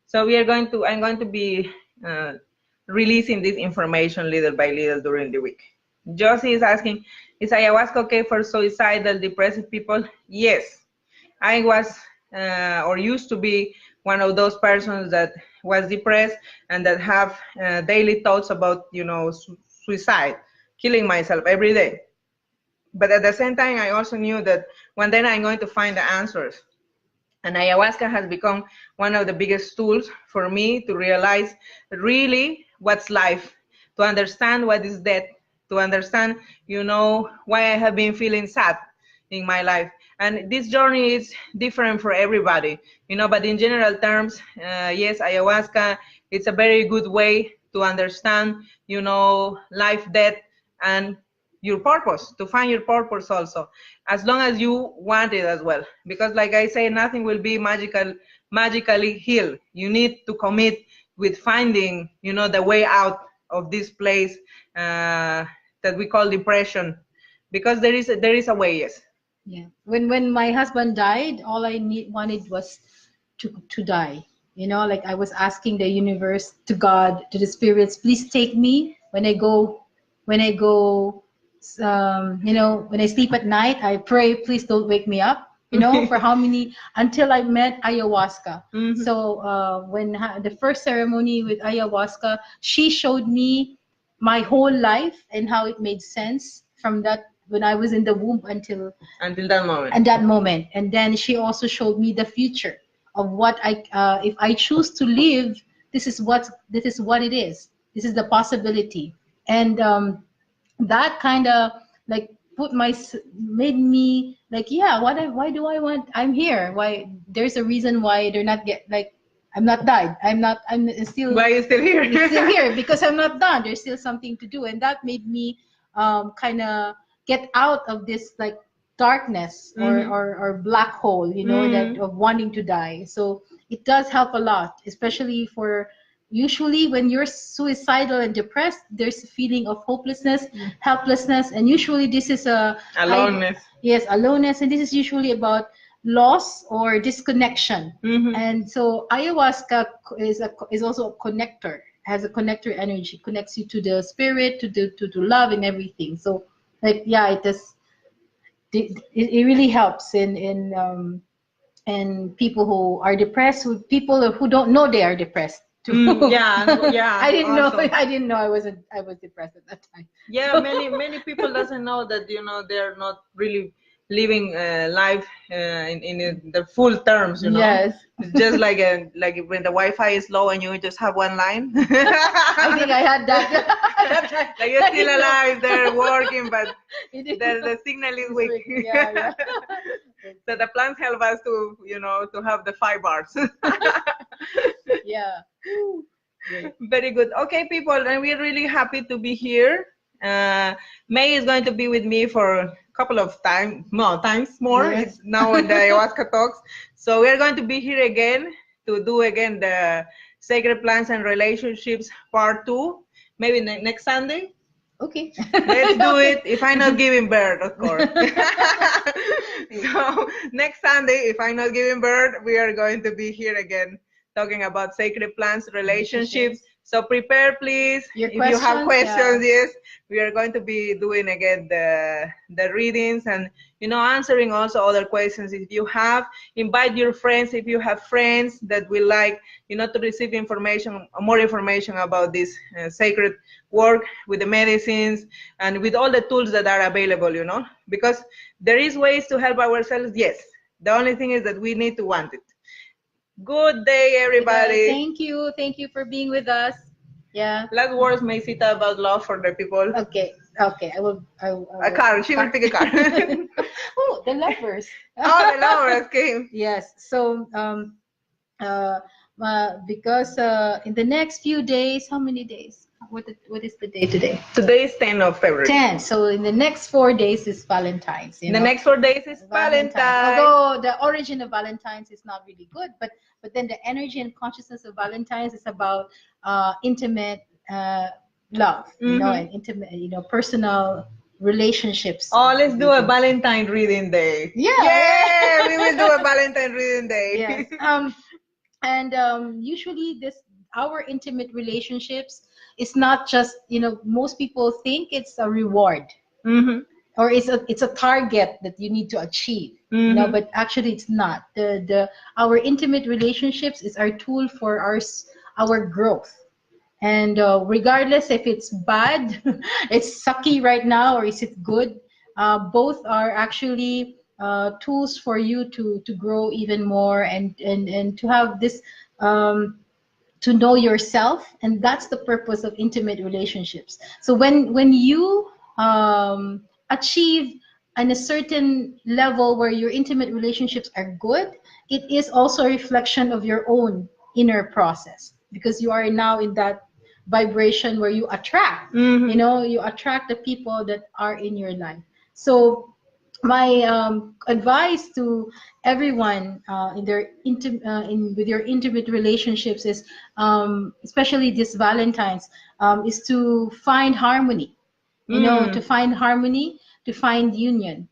So I'm going to be releasing this information little by little during the week. Josie is asking, is ayahuasca okay for suicidal, depressive people? Yes. I was or used to be one of those persons that was depressed and that have daily thoughts about, suicide, killing myself every day. But at the same time, I also knew that one day I'm going to find the answers. And ayahuasca has become one of the biggest tools for me to realize really what's life, to understand what is death, to understand, why I have been feeling sad in my life. And this journey is different for everybody, but in general terms, yes, ayahuasca, it's a very good way to understand, life, death, and your purpose, to find your purpose also, as long as you want it as well. Because like I say, nothing will be magically healed. You need to commit with finding, the way out of this place that we call depression, because there is a way. Yes. Yeah. When my husband died, all I wanted was to die. Like I was asking the universe, to God, to the spirits, please take me when I go, when I sleep at night. I pray, please don't wake me up. For how many, until I met ayahuasca. Mm-hmm. So when the first ceremony with ayahuasca, she showed me my whole life and how it made sense from that, when I was in the womb until that moment. And that moment. And then she also showed me the future of what if I choose to live, this is what it is. This is the possibility. And that kind of like made me like, yeah, why do I want, I'm here. Why, there's a reason why they're not I'm not died. I'm still. Why are you still here? Still here because I'm not done. There's still something to do, and that made me kind of get out of this like darkness or black hole, that of wanting to die. So it does help a lot, especially for usually when you're suicidal and depressed, there's a feeling of hopelessness, helplessness, and usually this is aloneness. Yes, aloneness, and this is usually about loss or disconnection. And so ayahuasca is also a connector, has a connector energy, connects you to the spirit, to love and everything. So like, yeah, it really helps in people who are depressed, with people who don't know they are depressed too. Yeah. I didn't know I was depressed at that time. Yeah, many people doesn't know that they're not really living life in the full terms, you know. Yes. Just like when the Wi-Fi is low and you just have one line. I think I had that. Like you're still alive, they're working, but It the signal is is weak. weak. Yeah, yeah. So the plants help us to, you know, to have the 5 bars. Yeah. Woo. Great. Very good. Okay, people, and we're really happy to be here. May is going to be with me for a couple of times more. Yes. It's now in the ayahuasca talks. So we're going to be here again to do again the sacred plants and relationships part 2. Maybe next Sunday. Okay. Let's do it. If I'm not giving birth, of course. So next Sunday, if I'm not giving birth, we are going to be here again talking about sacred plants, relationships. So prepare, please. Your If you have questions, yeah. yes, we are going to be doing again the readings and, you know, answering also other questions. If you have, invite your friends. If you have friends that will like, you know, to receive information, more information about this sacred work with the medicines and with all the tools that are available, you know, because there is ways to help ourselves. Yes. The only thing is that we need to want it. Good day, everybody. Thank you. Thank you for being with us. Yeah. Last words, Maysita, about love for the people. Okay. Okay. I will. A card. She will pick a card. Oh, the lovers. Oh, the lovers came. Yes. So, because in the next few days, how many days? What is the day today? Today is 10th of February. 10. So in the next 4 days is Valentine's. The next 4 days is Valentine's. Although the origin of Valentine's is not really good, but then the energy and consciousness of Valentine's is about intimate love, you know, and intimate, you know, personal relationships. Oh, let's do a Valentine reading day. Yeah. We will do a Valentine reading day. Yes. And usually our intimate relationships is not just, you know, most people think it's a reward or it's a target that you need to achieve, you know, but actually it's not. Our intimate relationships is our tool for our growth. And regardless if it's bad, it's sucky right now, or is it good, both are actually tools for you to grow even more and to have this to know yourself. And that's the purpose of intimate relationships. So when you achieve on a certain level where your intimate relationships are good, it is also a reflection of your own inner process, because you are now in that vibration where you attract, you know, you attract the people that are in your life. So my advice to everyone in their with your intimate relationships is, especially this Valentine's, is to find harmony. You know, to find harmony, to find union.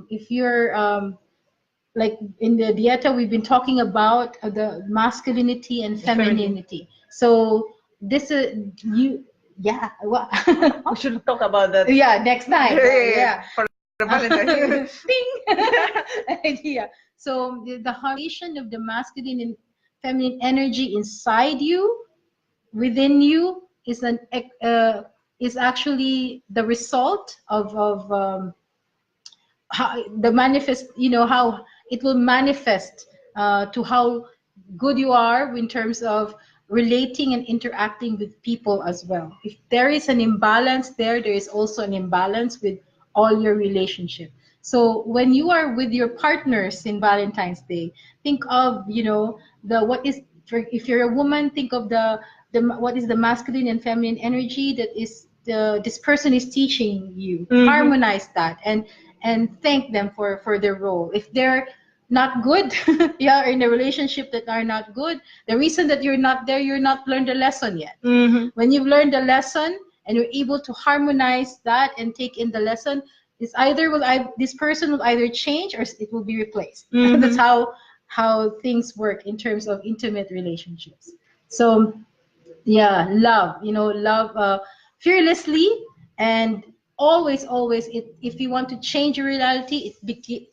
If you're like in the dieta, we've been talking about the masculinity and femininity. So this is yeah. Well, we should talk about that. Yeah, next time. Yeah. For Valentine's. Yeah. So the harmonization of the masculine and feminine energy inside you, within you, is is actually the result of how the manifest, you know, how it will manifest to how good you are in terms of relating and interacting with people as well. If there is an imbalance there is also an imbalance with all your relationship. So when you are with your partners in Valentine's Day, think of, you know, if you're a woman, think of the what is the masculine and feminine energy that is this person is teaching you. Harmonize that and thank them for their role. If they're not good, yeah, in a relationship that are not good, the reason that you're not there, you're not learned the lesson yet. When you've learned the lesson and you're able to harmonize that and take in the lesson, it's either this person will either change or it will be replaced. That's how things work in terms of intimate relationships. So yeah, love, you know, love fearlessly, and always if you want to change your reality,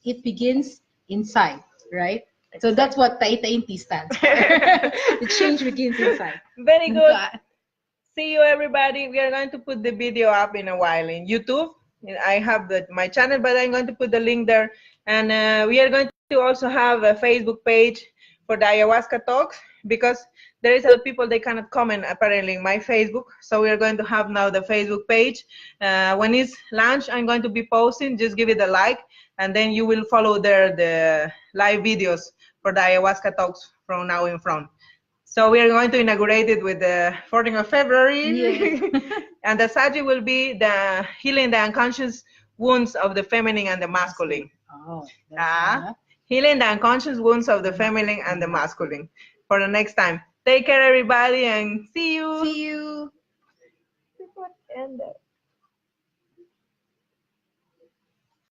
it begins inside, right? So that's what Taita Inti stands for. The change begins inside. Very good. See you, everybody. We are going to put the video up in a while in YouTube. I have my channel, but I'm going to put the link there. And we are going to also have a Facebook page for the ayahuasca talks, because there is other people they cannot comment apparently in my Facebook. So we are going to have now the Facebook page. When it's launched, I'm going to be posting. Just give it a like, and then you will follow there the live videos for the ayahuasca talks from now in front. So we are going to inaugurate it with the 14th of February. Yes. And the subject will be the healing the unconscious wounds of the feminine and the masculine. Oh, Healing the unconscious wounds of the feminine and the masculine for the next time. Take care, everybody, and see you. see you. And